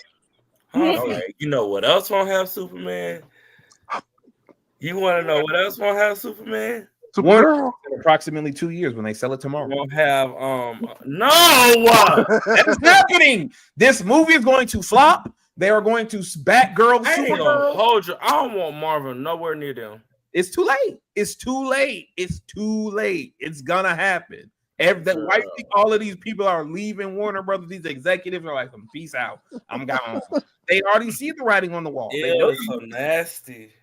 All right. You know what else won't have Superman? You want to know what else won't have Superman? Supergirl. In approximately 2 years when they sell it tomorrow. Won't have no. That's happening. This movie is going to flop. They are going to Batgirl, I ain't gonna Supergirl. hold you. I don't want Marvel nowhere near them. It's too late. It's too late. It's too late. It's gonna happen. All of these people are leaving Warner Brothers. These executives are like, peace out. I'm gone. They already see the writing on the wall. Yeah, They know, it's so nasty.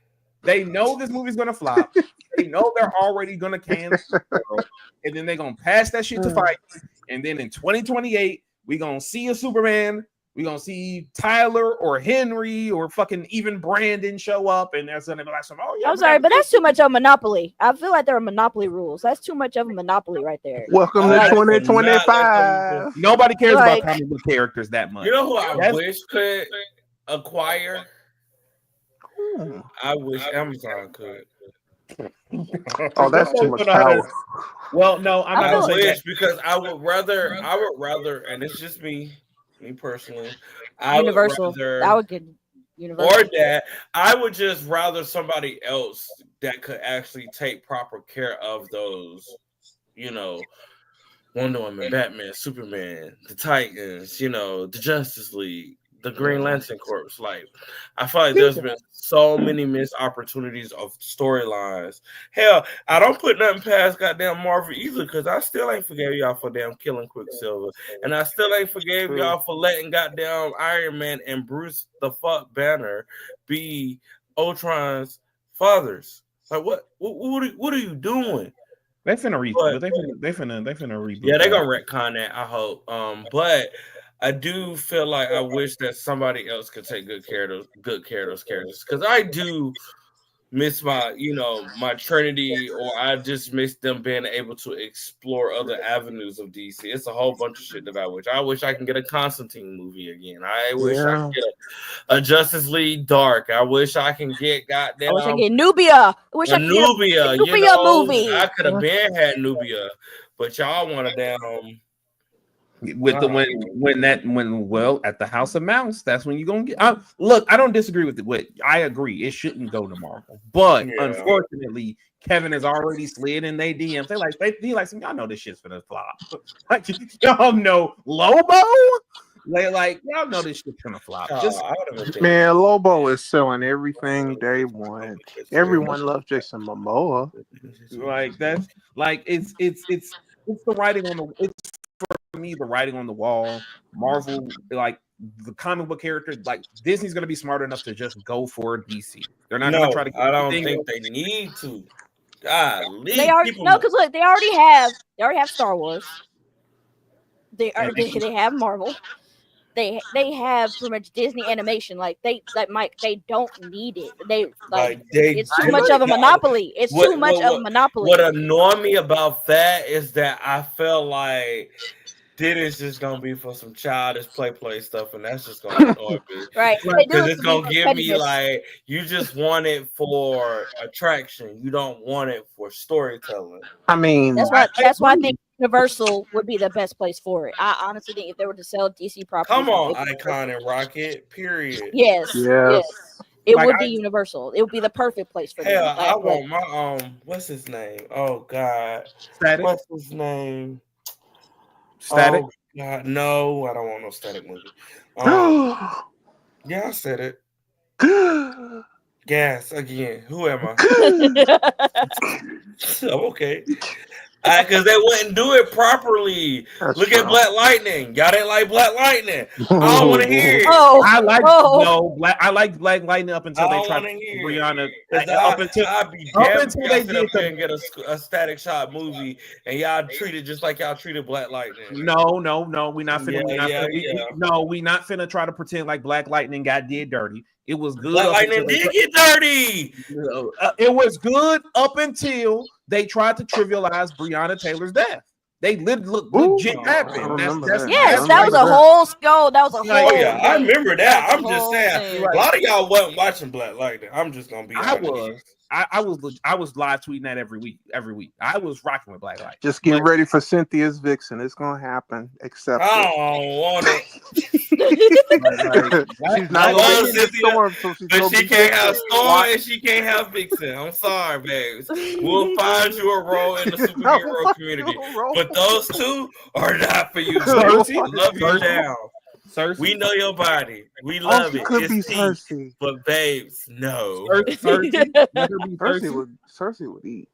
they know this movie's gonna flop. They know they're already gonna cancel, and then they're gonna pass that shit to fight. And then in 2028, we're gonna see a Superman. We're gonna see Tyler or Henry or fucking even Brandon show up, and there's gonna be like some. Oh yeah, I'm sorry, but that's too much of a monopoly. I feel like there are monopoly rules. That's too much of a monopoly right there. Welcome to 2025. Nobody cares Like- about comic book characters that much. You know who I wish could acquire? Hmm. I wish Amazon could. Oh, that's too much power. Well, no, I'm not I gonna say wish that. because I would rather, and it's just me personally. I Universal. would rather, I would get Universal. or that I would just rather somebody else that could actually take proper care of those, Wonder Woman, Batman, Superman, the Titans, the Justice League, the Green Lantern Corps. Like, I feel like there's been so many missed opportunities of storylines. Hell, I don't put nothing past goddamn Marvel either, because I still ain't forgave y'all for damn killing Quicksilver. And I still ain't forgave y'all for letting goddamn Iron Man and Bruce the fuck Banner be Ultron's fathers. Like, what are you doing? They finna reboot. They finna reboot. Yeah, they're gonna retcon that, I hope. But I do feel like I wish that somebody else could take good care of those characters, because I do miss my Trinity, or I just miss them being able to explore other avenues of DC. It's a whole bunch of shit that I wish I can get a Constantine movie again. I wish I can get a Justice League Dark. I wish I can get goddamn. I wish I could get Nubia. I wish I could get Nubia. a Nubia movie. I could have been had Nubia, but y'all want to damn. With at the House of Mouse, that's when you're gonna get. Look, I don't disagree with it. I agree, it shouldn't go to Marvel, but unfortunately, Kevin has already slid in their DMs. They like some, y'all know this shit's gonna flop. Like, y'all know Lobo. Y'all know this shit's gonna flop. Man, Lobo is selling everything day one. Everyone loves Jason Momoa. It's the writing on the. It's for me the writing on the wall. Marvel, like the comic book characters, like Disney's gonna be smart enough to just go for DC. They're not gonna try to. I don't think they need to. Golly, they already because look, they already have Star Wars. They have Marvel. They have pretty much Disney animation. They don't need it. It's too much of a monopoly. It's too much of a monopoly. What annoyed me about that is that I felt like Disney's just gonna be for some childish play stuff, and that's just gonna annoy me. Right. Because it's gonna give me you just want it for attraction. You don't want it for storytelling. I mean, that's why I think Universal would be the best place for it. I honestly think if they were to sell DC properties, come on, Icon and Rocket, period. Yes. It would be Universal. It would be the perfect place for them. I want my what's his name? Oh God, Static. What's his name? Static. Oh, God, no, I don't want no Static movie. Yeah, I said it. Gas again. Who am I? I'm okay. Because they wouldn't do it properly. That's Look at true. Black Lightning. Y'all didn't like Black Lightning. I don't want to hear it. Oh, I like oh. I like Black Lightning up I until they don't tried want to to hear Brianna. it. Up until I'd be up damn until if they y'all sit did up there the and get a Static Shock movie and y'all treat it just like y'all treated Black Lightning. no, we not finna. We not finna try to pretend like Black Lightning did dirty. It was good. Black Lightning did get dirty. It was good up until they tried to trivialize Breonna Taylor's death. They legit happened. Yes, that was a whole skull. That was a whole. Oh yeah, I remember that. I'm just saying, thing. a lot of y'all wasn't watching Black Lightning. I'm just gonna be honest. I was live tweeting that every week. I was rocking with Black Lightning. Just get ready for Cynthia's Vixen. It's gonna happen. Accept I don't want it. She's not gonna be Cynthia, Storm, so but she can't have Storm and she can't have Vixen. I'm sorry, babes. We'll find you a role in the superhero community, but those two are not for you. Cersei, love you down. Cersei. We know your body. We love it. Could be it's Cersei, but babes, no. Cersei would eat.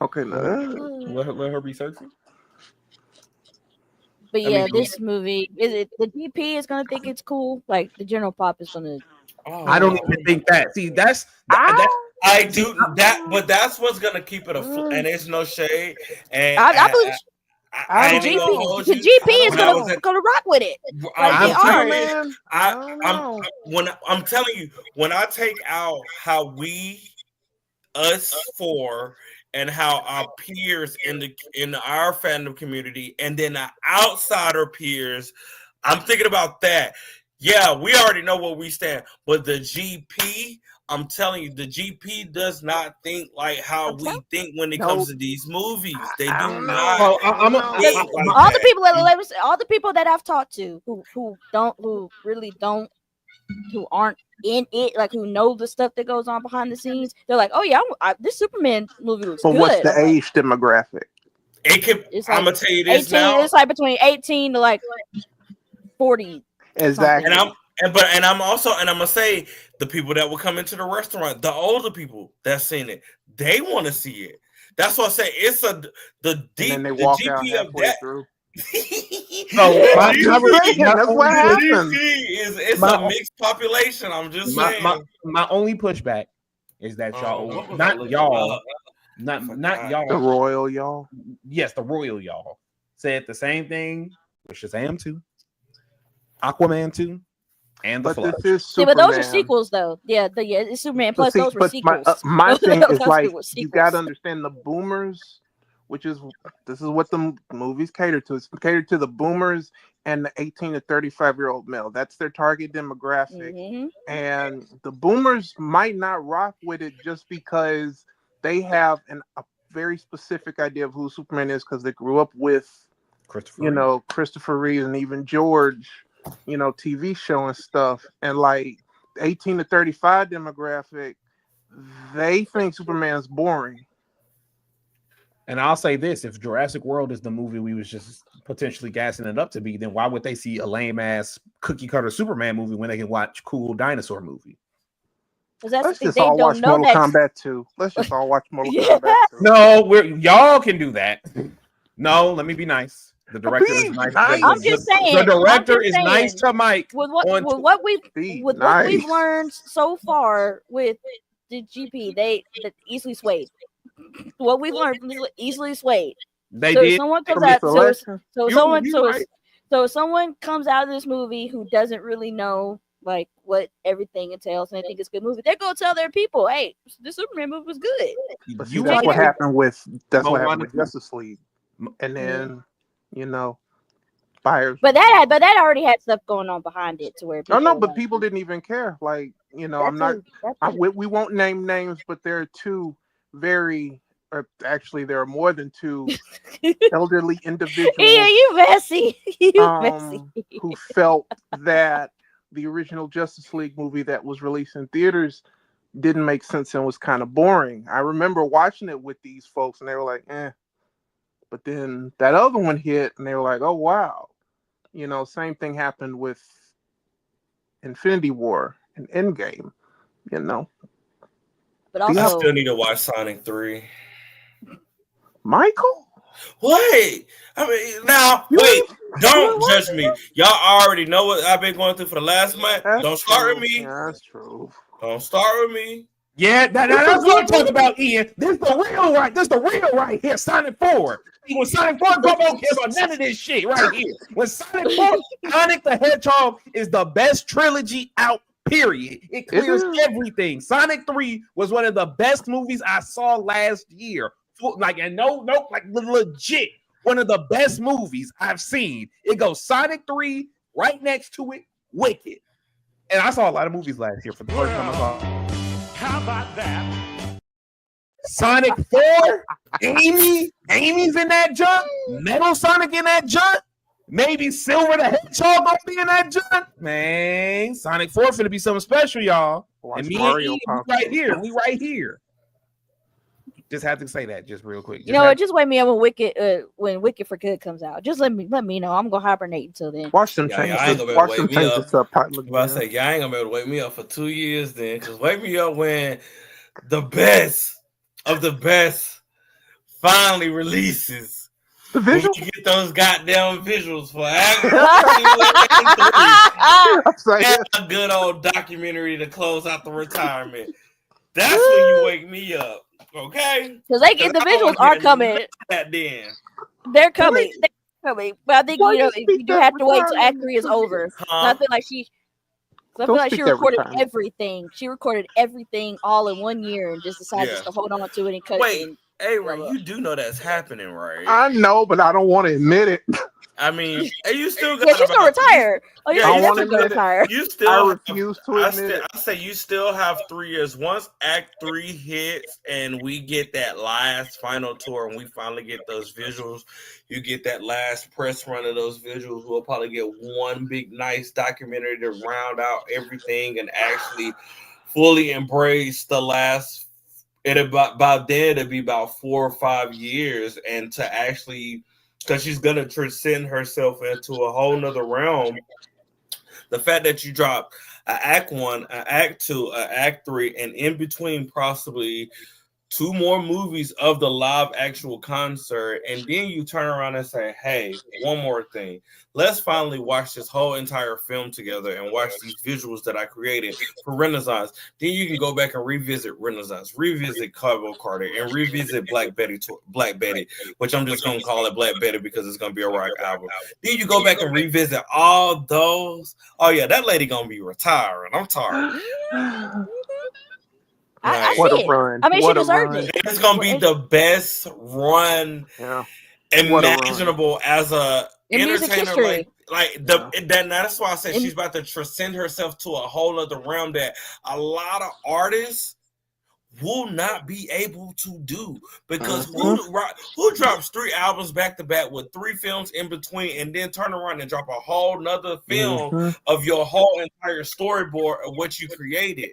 Okay, no. Let her be Cersei. But yeah, this movie is it. The GP is gonna think it's cool. Like the general pop is gonna. I don't even think that. See, I do that, but that's what's gonna keep it and it's no shade. And I believe. The GP is gonna rock with it. I'm telling you, when I take out how us four, and how our peers in our fandom community, and then the outsider peers, I'm thinking about that. Yeah, we already know where we stand, but the GP. I'm telling you, the GP does not think like how we think when it comes to these movies. They do not. All the people that I've talked to who aren't in it, like who know the stuff that goes on behind the scenes, they're like, "Oh yeah, this Superman movie was good." But what's the age demographic? I'm gonna tell you this 18, now. It's like between 18 to like 40. Exactly. And I'm gonna say the people that will come into the restaurant, the older people that's seen it, they want to see it. That's why I say it's the GP of that. That's what happens. It's a mixed population. I'm just saying. My only pushback is that not y'all. The royal y'all. Yes, the royal y'all said the same thing with Shazam 2, Aquaman 2. And the Flash. But those are sequels, though. It's Superman plus those were sequels. My thing is like you got to understand the boomers, this is what the movies cater to. It's catered to the boomers and the 18 to 35-year-old male. That's their target demographic, and the boomers might not rock with it just because they have a very specific idea of who Superman is because they grew up with, Christopher Reeve and even George. TV show and stuff, and like 18 to 35 demographic, they think Superman's boring. And I'll say this: if Jurassic World is the movie we was just potentially gassing it up to be, then why would they see a lame ass cookie cutter Superman movie when they can watch cool dinosaur movie? Let's just all watch Mortal Kombat 2. Let's just all watch Mortal Kombat 2. No, y'all can do that. No, let me be nice. The director is nice. I'm just saying. The director is nice to Mike. With what we've learned so far with the GP, they easily swayed. What we've learned from this easily swayed. Someone comes out. So someone comes out of this movie who doesn't really know like what everything entails, and they think it's a good movie. They're gonna tell their people, "Hey, the Superman movie was good." But that's what happened with Justice League, and then. Buyers. But that already had stuff going on behind it to where but people didn't even care. Like, we won't name names, but there are two there are more than two elderly individuals. Yeah, you messy. Who felt that the original Justice League movie that was released in theaters didn't make sense and was kind of boring. I remember watching it with these folks, and they were like, "Eh." But then that other one hit, and they were like, "Oh wow!" Same thing happened with Infinity War and Endgame. But also, I still need to watch Sonic 3. Michael, Wait, I mean, now wait. Don't judge me. Y'all already know what I've been going through for the last month. That's Don't start true. with me. Yeah, that's true. Don't start with me. Yeah, that's what I'm talking about, Ian. This the real right here, Sonic 4. When Sonic 4 don't care about none of this shit right here. When Sonic 4, Sonic the Hedgehog is the best trilogy out, period. It clears everything. Sonic 3 was one of the best movies I saw last year. Like, and like legit, one of the best movies I've seen. It goes Sonic 3, right next to it, Wicked. And I saw a lot of movies last year for the first time I saw. How about that? Sonic 4, Amy's in that junk, Metal Sonic in that junk, maybe Silver the Hedgehog gonna be in that junk. Man, Sonic 4 finna be something special, y'all. Watch And me Mario and Ian, pop we right here. Just have to say that just real quick. You know what? Just wait me up when Wicked for Good comes out. Just let me know. I'm gonna hibernate until then. Watch them Yeah, change. I ain't gonna be able Watch to them wake me change up. the subtitle. But I say, y'all ain't gonna be able to wake me up for 2 years then, because wake me up when the best of the best finally releases. The When visual. we get those goddamn visuals for and a good old documentary to close out the retirement. That's when you wake me up, okay? Because the visuals are coming. That then. They're coming. They're coming. But I think Why you you speak do that have to wait till Act retirement? 3 is over. Huh? I feel like she speak that recorded retirement. everything. She recorded everything all in 1 year and just decided just to hold on to it and cut Wait, it. And Avery, you do know that's happening, right? I know, but I don't want to admit it. I mean, you still got yeah, she's gonna retire. Oh, Yeah, yeah, I she's want definitely to gonna admit it. retire. You still I have, refuse to admit it. I say you still have 3 years. Once Act 3 hits and we get that last final tour and we finally get those visuals, you get that last press run of those visuals, we'll probably get one big nice documentary to round out everything and actually fully embrace the last. By then it'll be about 4 or 5 years, and to actually, because she's gonna transcend herself into a whole nother realm. The fact that you drop an Act 1, an Act 2, an Act 3, and in between possibly 2 more movies of the live actual concert, and then you turn around and say, hey, one more thing. Let's finally watch this whole entire film together and watch these visuals that I created for Renaissance. Then you can go back and revisit Renaissance, revisit Cabo Carter, and revisit Black Betty, which I'm just going to call it Black Betty because it's going to be a rock album. Then you go back and revisit all those. Oh, yeah, that lady going to be retiring. I'm tired. I What see a it. run. I mean, What she a deserved run. it. It's going to be the best run imaginable as a in music entertainer. history. That's why I said she's about to transcend herself to a whole other realm that a lot of artists will not be able to do, because who drops 3 albums back to back with 3 films in between and then turn around and drop a whole nother film of your whole entire storyboard of what you created?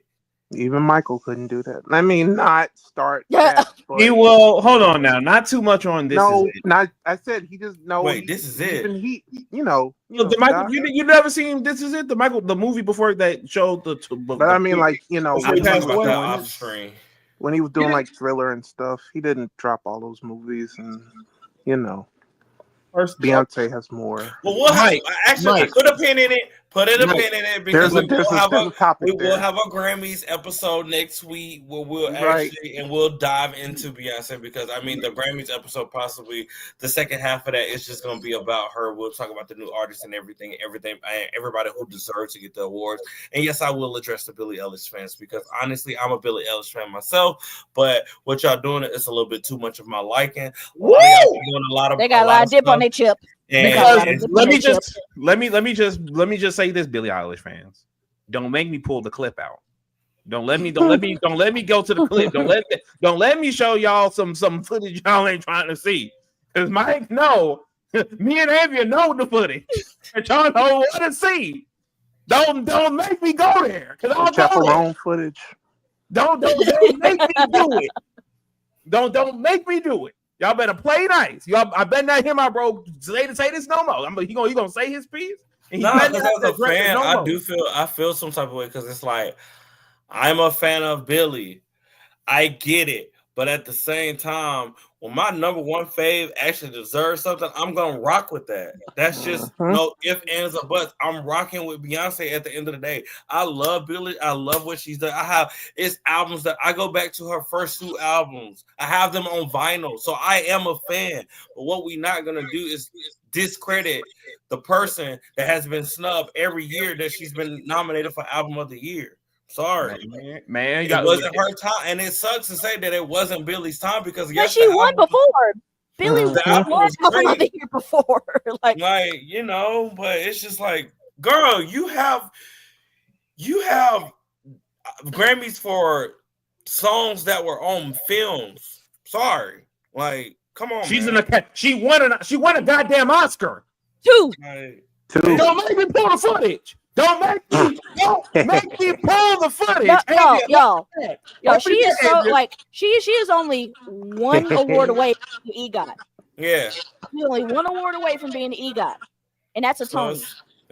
Even Michael couldn't do that. I mean, not start that. He will. Hold on now. Not too much on this. No, not. I said he just no. Wait, this is it. Even he, you know, the Michael. You never seen This Is It? The movie before that showed the. But I mean, like, you know, when he was doing like Thriller and stuff, he didn't drop all those movies, and you know, Beyonce has more. Well, we'll have, actually put a pin in it. Put a pin in it, because we will have a Grammys episode next week where we'll we'll dive into Beyonce, because I mean the Grammys episode, possibly the second half of that is just going to be about her. We'll talk about the new artists and everybody who deserves to get the awards. And yes, I will address the Billie Eilish fans, because honestly, I'm a Billie Eilish fan myself. But what y'all doing is a little bit too much of my liking. They got a lot of dip on their chip. And let me just say this, Billie Eilish fans, don't make me pull the clip out. Don't let me go to the clip. Don't let me show y'all some footage y'all ain't trying to see. Because Mike, no, me and Avia know the footage. And y'all don't want to see. Don't make me go there. Because I'll chaperone footage. Don't make me do it. Don't make me do it. Y'all better play nice. I better not hear my bro say this no more. He gonna say his piece. No, because as a fan, I feel some type of way, because it's like, I'm a fan of Billie. I get it. But at the same time, when my number one fave actually deserves something, I'm gonna rock with that. That's just no if, ands, or buts. I'm rocking with Beyonce at the end of the day. I love Billie. I love what she's done. I have it's albums that I go back to her first 2 albums. I have them on vinyl, so I am a fan. But what we're not gonna do is discredit the person that has been snubbed every year that she's been nominated for Album of the Year. Sorry, man. It wasn't her time, and it sucks to say that it wasn't Billie's time because But she won before. Billie the album won was Album of great. the Year before. like, you know, but it's just like, girl, you have Grammys for songs that were on films. Sorry, like, come on, she's man. She won a goddamn Oscar. 2. Like, Don't make me pull the footage. Don't make me pull the footage. Y'all. She is so like she is only one award away from the EGOT. Yeah, She's only one award away from being the EGOT, and that's a Tony.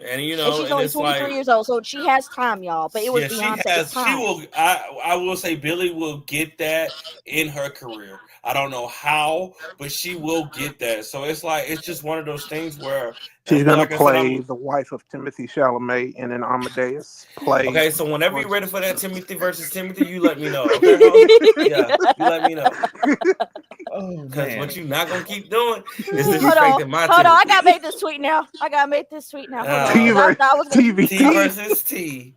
And you know, and she's only 23 years old, so she has time, y'all. But it was Beyonce's time. She will. I will say Billie will get that in her career. I don't know how, but she will get that. So it's like it's just one of those things where she's gonna play the wife of Timothy Chalamet in an Amadeus play. Okay, so whenever you're ready for that Timothy versus Timothy, you let me know. Okay, yeah, you let me know. Because what you're not gonna keep doing is disrespecting my team. Hold on, I gotta make this tweet now. T versus T.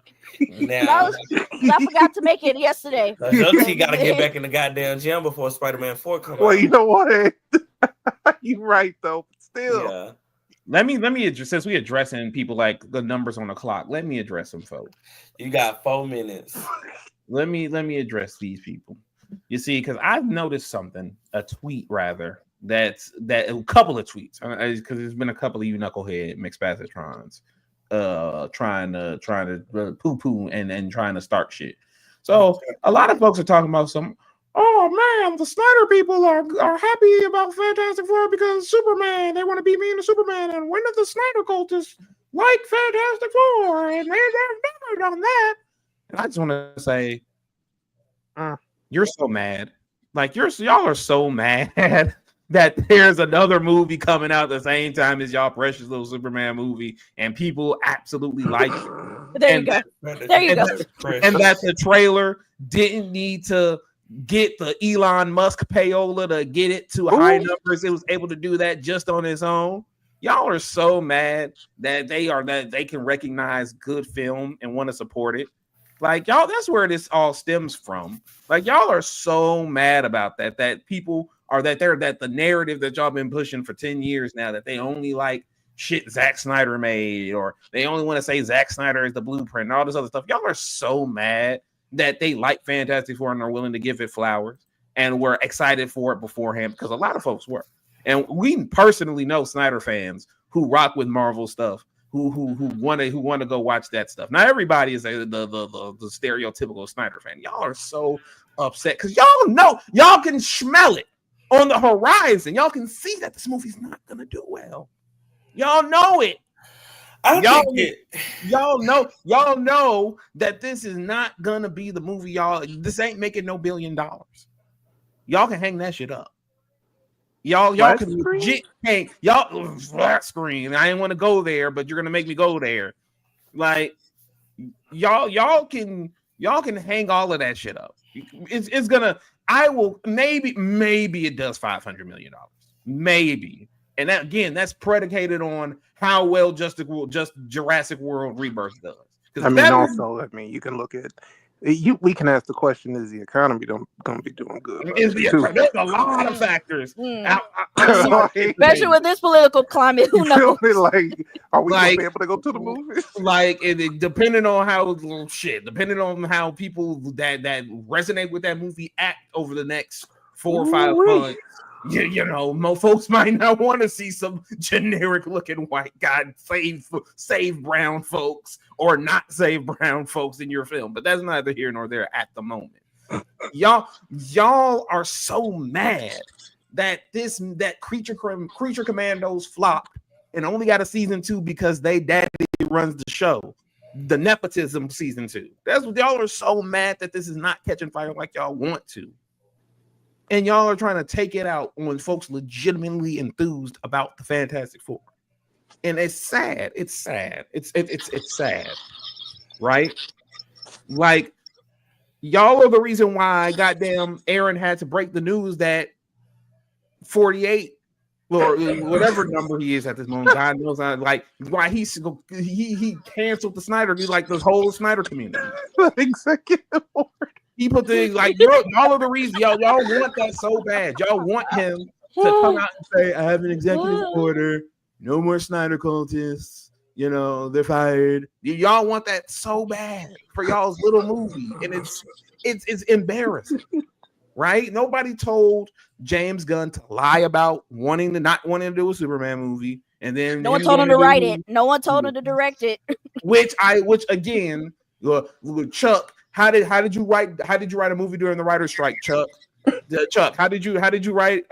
Now, I forgot to make it yesterday. Your T got to get back in the goddamn gym before Spider-Man 4 comes out. Well, you know what? You're right though. Still, yeah. Let me address, since we addressing people like the numbers on the clock. Let me address them, folks. You got 4 minutes. Let me address these people. You see, because I've noticed something, a tweet rather, that a couple of tweets, because there's been a couple of you knucklehead McSpathatrons trying to poo-poo and trying to start shit. So a lot of folks are talking about oh man, the Snyder people are happy about Fantastic Four because Superman, they want to beat me into Superman, and when did the Snyder cultists like Fantastic Four? And they've never done that. And I just want to say, you're so mad. Like y'all are so mad that there's another movie coming out at the same time as y'all precious little Superman movie, and people absolutely like it. There you go. And that the trailer didn't need to get the Elon Musk payola to get it to high numbers. It was able to do that just on its own. Y'all are so mad that they can recognize good film and want to support it. Like, y'all, that's where this all stems from. Like, y'all are so mad about that people are that the narrative that y'all been pushing for 10 years now, that they only like shit Zack Snyder made, or they only want to say Zack Snyder is the blueprint and all this other stuff. Y'all are so mad that they like Fantastic Four and are willing to give it flowers and were excited for it beforehand, because a lot of folks were. And we personally know Snyder fans who rock with Marvel stuff, who want to go watch that stuff. Now everybody is the stereotypical Snyder fan. Y'all are so upset because y'all know, y'all can smell it on the horizon. Y'all can see that this movie's not gonna do well. Y'all know it. Y'all know that this is not gonna be the movie. This ain't making no $1 billion. Y'all can hang that shit up. Y'all can legit hang flat screen. I didn't want to go there, but you're gonna make me go there. Like y'all can hang all of that shit up. It's gonna. I will maybe it does $500 million. Maybe. And that, again, that's predicated on how well just Jurassic World Rebirth does. I mean, you can look at we can ask the question: is the economy going to be doing good? There's a lot of factors, especially with this political climate. Who knows? Like, are we going to be able to go to the movies? Like, depending on how people that resonate with that movie act over the next 4 or 5 months. You know, most folks might not want to see some generic looking white guy save brown folks or not save brown folks in your film, but that's neither here nor there at the moment. Y'all are so mad that Creature Commandos flopped and only got a season 2 because they daddy runs the show. The nepotism season 2. That's what y'all are so mad that this is not catching fire like y'all want to. and y'all are trying to take it out on folks legitimately enthused about the Fantastic Four. And it's sad. It's sad. It's sad, right? Like, y'all are the reason why goddamn Aaron had to break the news that 48 or whatever number he is at this moment, God knows, like why he canceled the Snyder, like this whole Snyder community. Executive order. He put the like y'all are the reason y'all want that so bad. Y'all want him to come out and say, I have an executive order, no more Snyder cultists, you know, they're fired. Y'all want that so bad for y'all's little movie, and it's embarrassing, right? Nobody told James Gunn to lie about not wanting to do a Superman movie, and then no one told him to write it. No one told him to direct it. which again, Chuck. How did you write a movie during the writer's strike, Chuck? Chuck, how did you write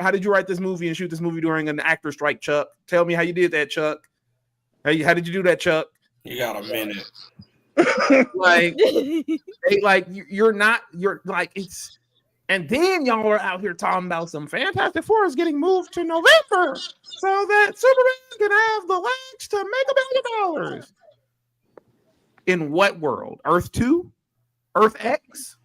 this movie and shoot this movie during an actor strike, Chuck? Tell me how you did that, Chuck. How did you do that, Chuck? You got a minute. You're like it's, and then y'all are out here talking about some Fantastic Four is getting moved to November so that Superman can have the legs to make $1 billion. In what world? Earth 2? Earth X,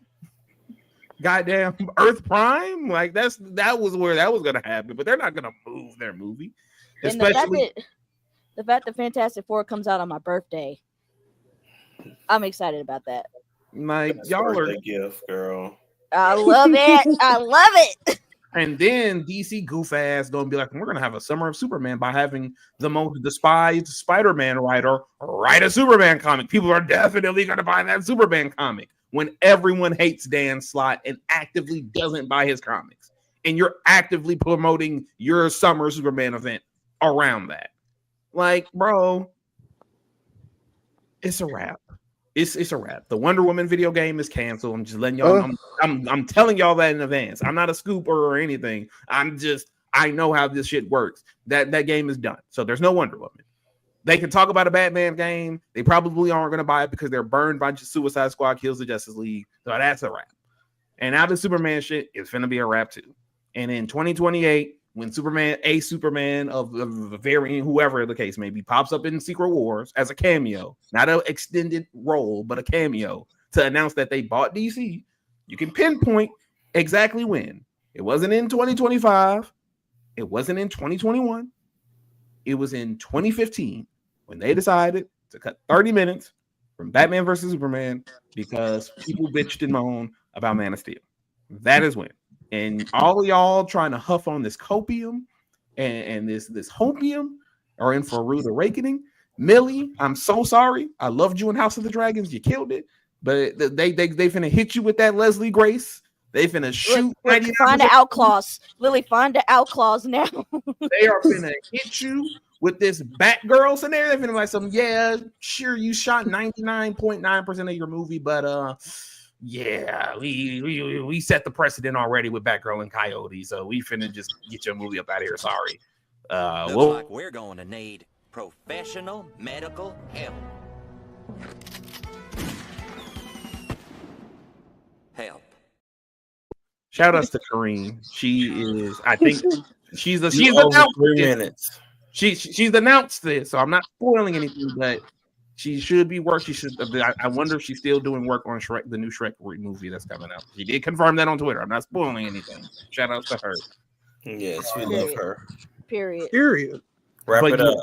goddamn Earth Prime, like that was where that was gonna happen, but they're not gonna move their movie. And Especially the fact that Fantastic Four comes out on my birthday, I'm excited about that. like y'all are a gift, girl. I love it. I love it. And then DC goof ass gonna be like, we're gonna have a summer of Superman by having the most despised Spider-Man writer write a Superman comic. People are definitely gonna buy that Superman comic when everyone hates Dan Slott and actively doesn't buy his comics. And you're actively promoting your summer Superman event around that. Like, bro, it's a wrap. It's a wrap. The Wonder Woman video game is canceled. I'm just letting y'all know. I'm telling y'all that in advance. I'm not a scooper or anything. I know how this shit works. That game is done. So there's no Wonder Woman. They can talk about a Batman game. They probably aren't going to buy it because they're burned by Suicide Squad kills the Justice League. So that's a wrap. And now the Superman shit is going to be a wrap too. And in 2028, when Superman of the variant, whoever the case may be, pops up in Secret Wars as a cameo, not an extended role, but a cameo to announce that they bought DC, you can pinpoint exactly when. It wasn't in 2025. It wasn't in 2021. It was in 2015 when they decided to cut 30 minutes from Batman versus Superman because people bitched and moaned about Man of Steel. That is when. And all of y'all trying to huff on this copium and this hopium are in for a rude awakening. Millie, I'm so sorry. I loved you in House of the Dragons. You killed it. But they finna hit you with that Leslie Grace. They finna shoot. Find the outlaws. Lily, find the outlaws now. They are finna hit you with this Batgirl scenario. They're finna like yeah, sure, you shot 99.9% of your movie, but yeah, we set the precedent already with Batgirl and Coyote, so we finna just get your movie up out of here. Sorry. Looks like we're going to need professional medical help. Shout outs to Kareem. She is, I think, she's over announced 3 minutes. She's announced this, so I'm not spoiling anything, but she should be work. She should. I wonder if she's still doing work on Shrek, the new Shrek movie that's coming out. She did confirm that on Twitter. I'm not spoiling anything. Shout outs to her. Yes, we love her. Period. Wrap it up.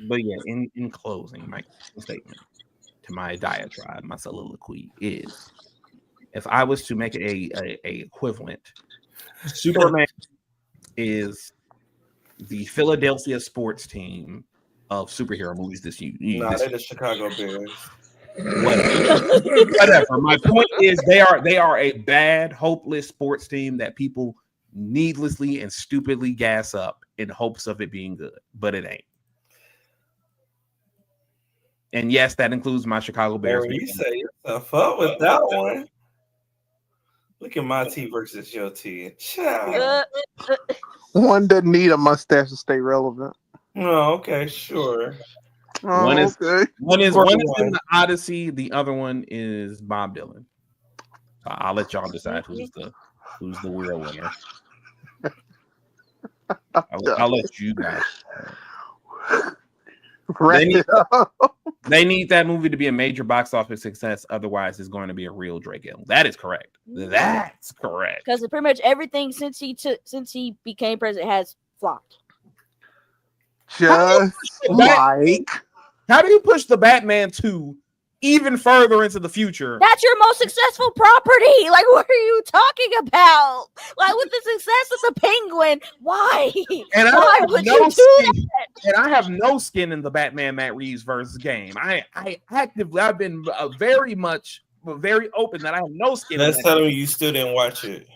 But yeah, in closing, my statement to my diatribe, my soliloquy is: if I was to make a equivalent, Superman is the Philadelphia sports team of superhero movies this year. No, they're the Chicago Bears. Whatever. My point is they are a bad, hopeless sports team that people needlessly and stupidly gas up in hopes of it being good, but it ain't. And yes, that includes my Chicago Bears. You set yourself up with that one. Look at my T versus your T. One doesn't need a mustache to stay relevant. Oh, okay, sure. Oh, one is okay. one is in the Odyssey. The other one is Bob Dylan. I'll let y'all decide who's the who's the real winner. I'll let you guys. They need that movie to be a major box office success. Otherwise, it's going to be a real Drake album. That is correct. That's correct. Because pretty much everything since he became president has flopped. Just like how do you push the Batman 2 even further into the future? That's your most successful property. Like, what are you talking about? Like, with the success of the Penguin, why? And why would you do that? And I have no skin in the Batman Matt Reeves versus game. I've been very open that I have no skin. That's telling you still didn't watch it.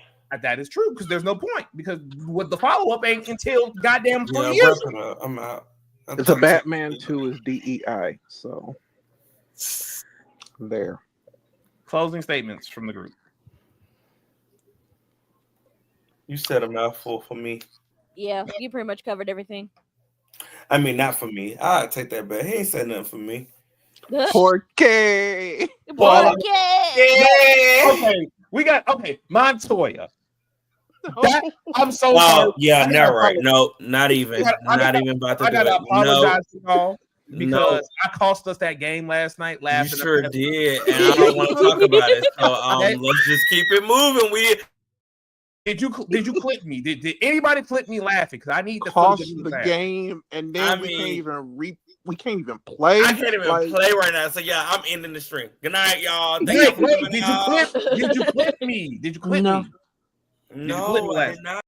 That is true because there's no point because with the follow up ain't until goddamn 3 years. I'm out. The Batman 2 is DEI, so there. Closing statements from the group. You said a mouthful for me. Yeah, you pretty much covered everything. I mean, not for me. I take that back. He ain't said nothing for me. Porque. Okay, we got Montoya. I'm so sorry. Yeah, not right. No, not even. Not even about to do it. I gotta apologize to y'all because I cost us that game last night. Laughing. You sure did, and I don't want to talk about it. So let's just keep it moving. Did you clip me? Did anybody clip me laughing? Because I need to cost the game, and then we can't even play. I can't even play right now. So yeah, I'm ending the stream. Good night, y'all. Did you clip me? Did you clip me? No, I did not.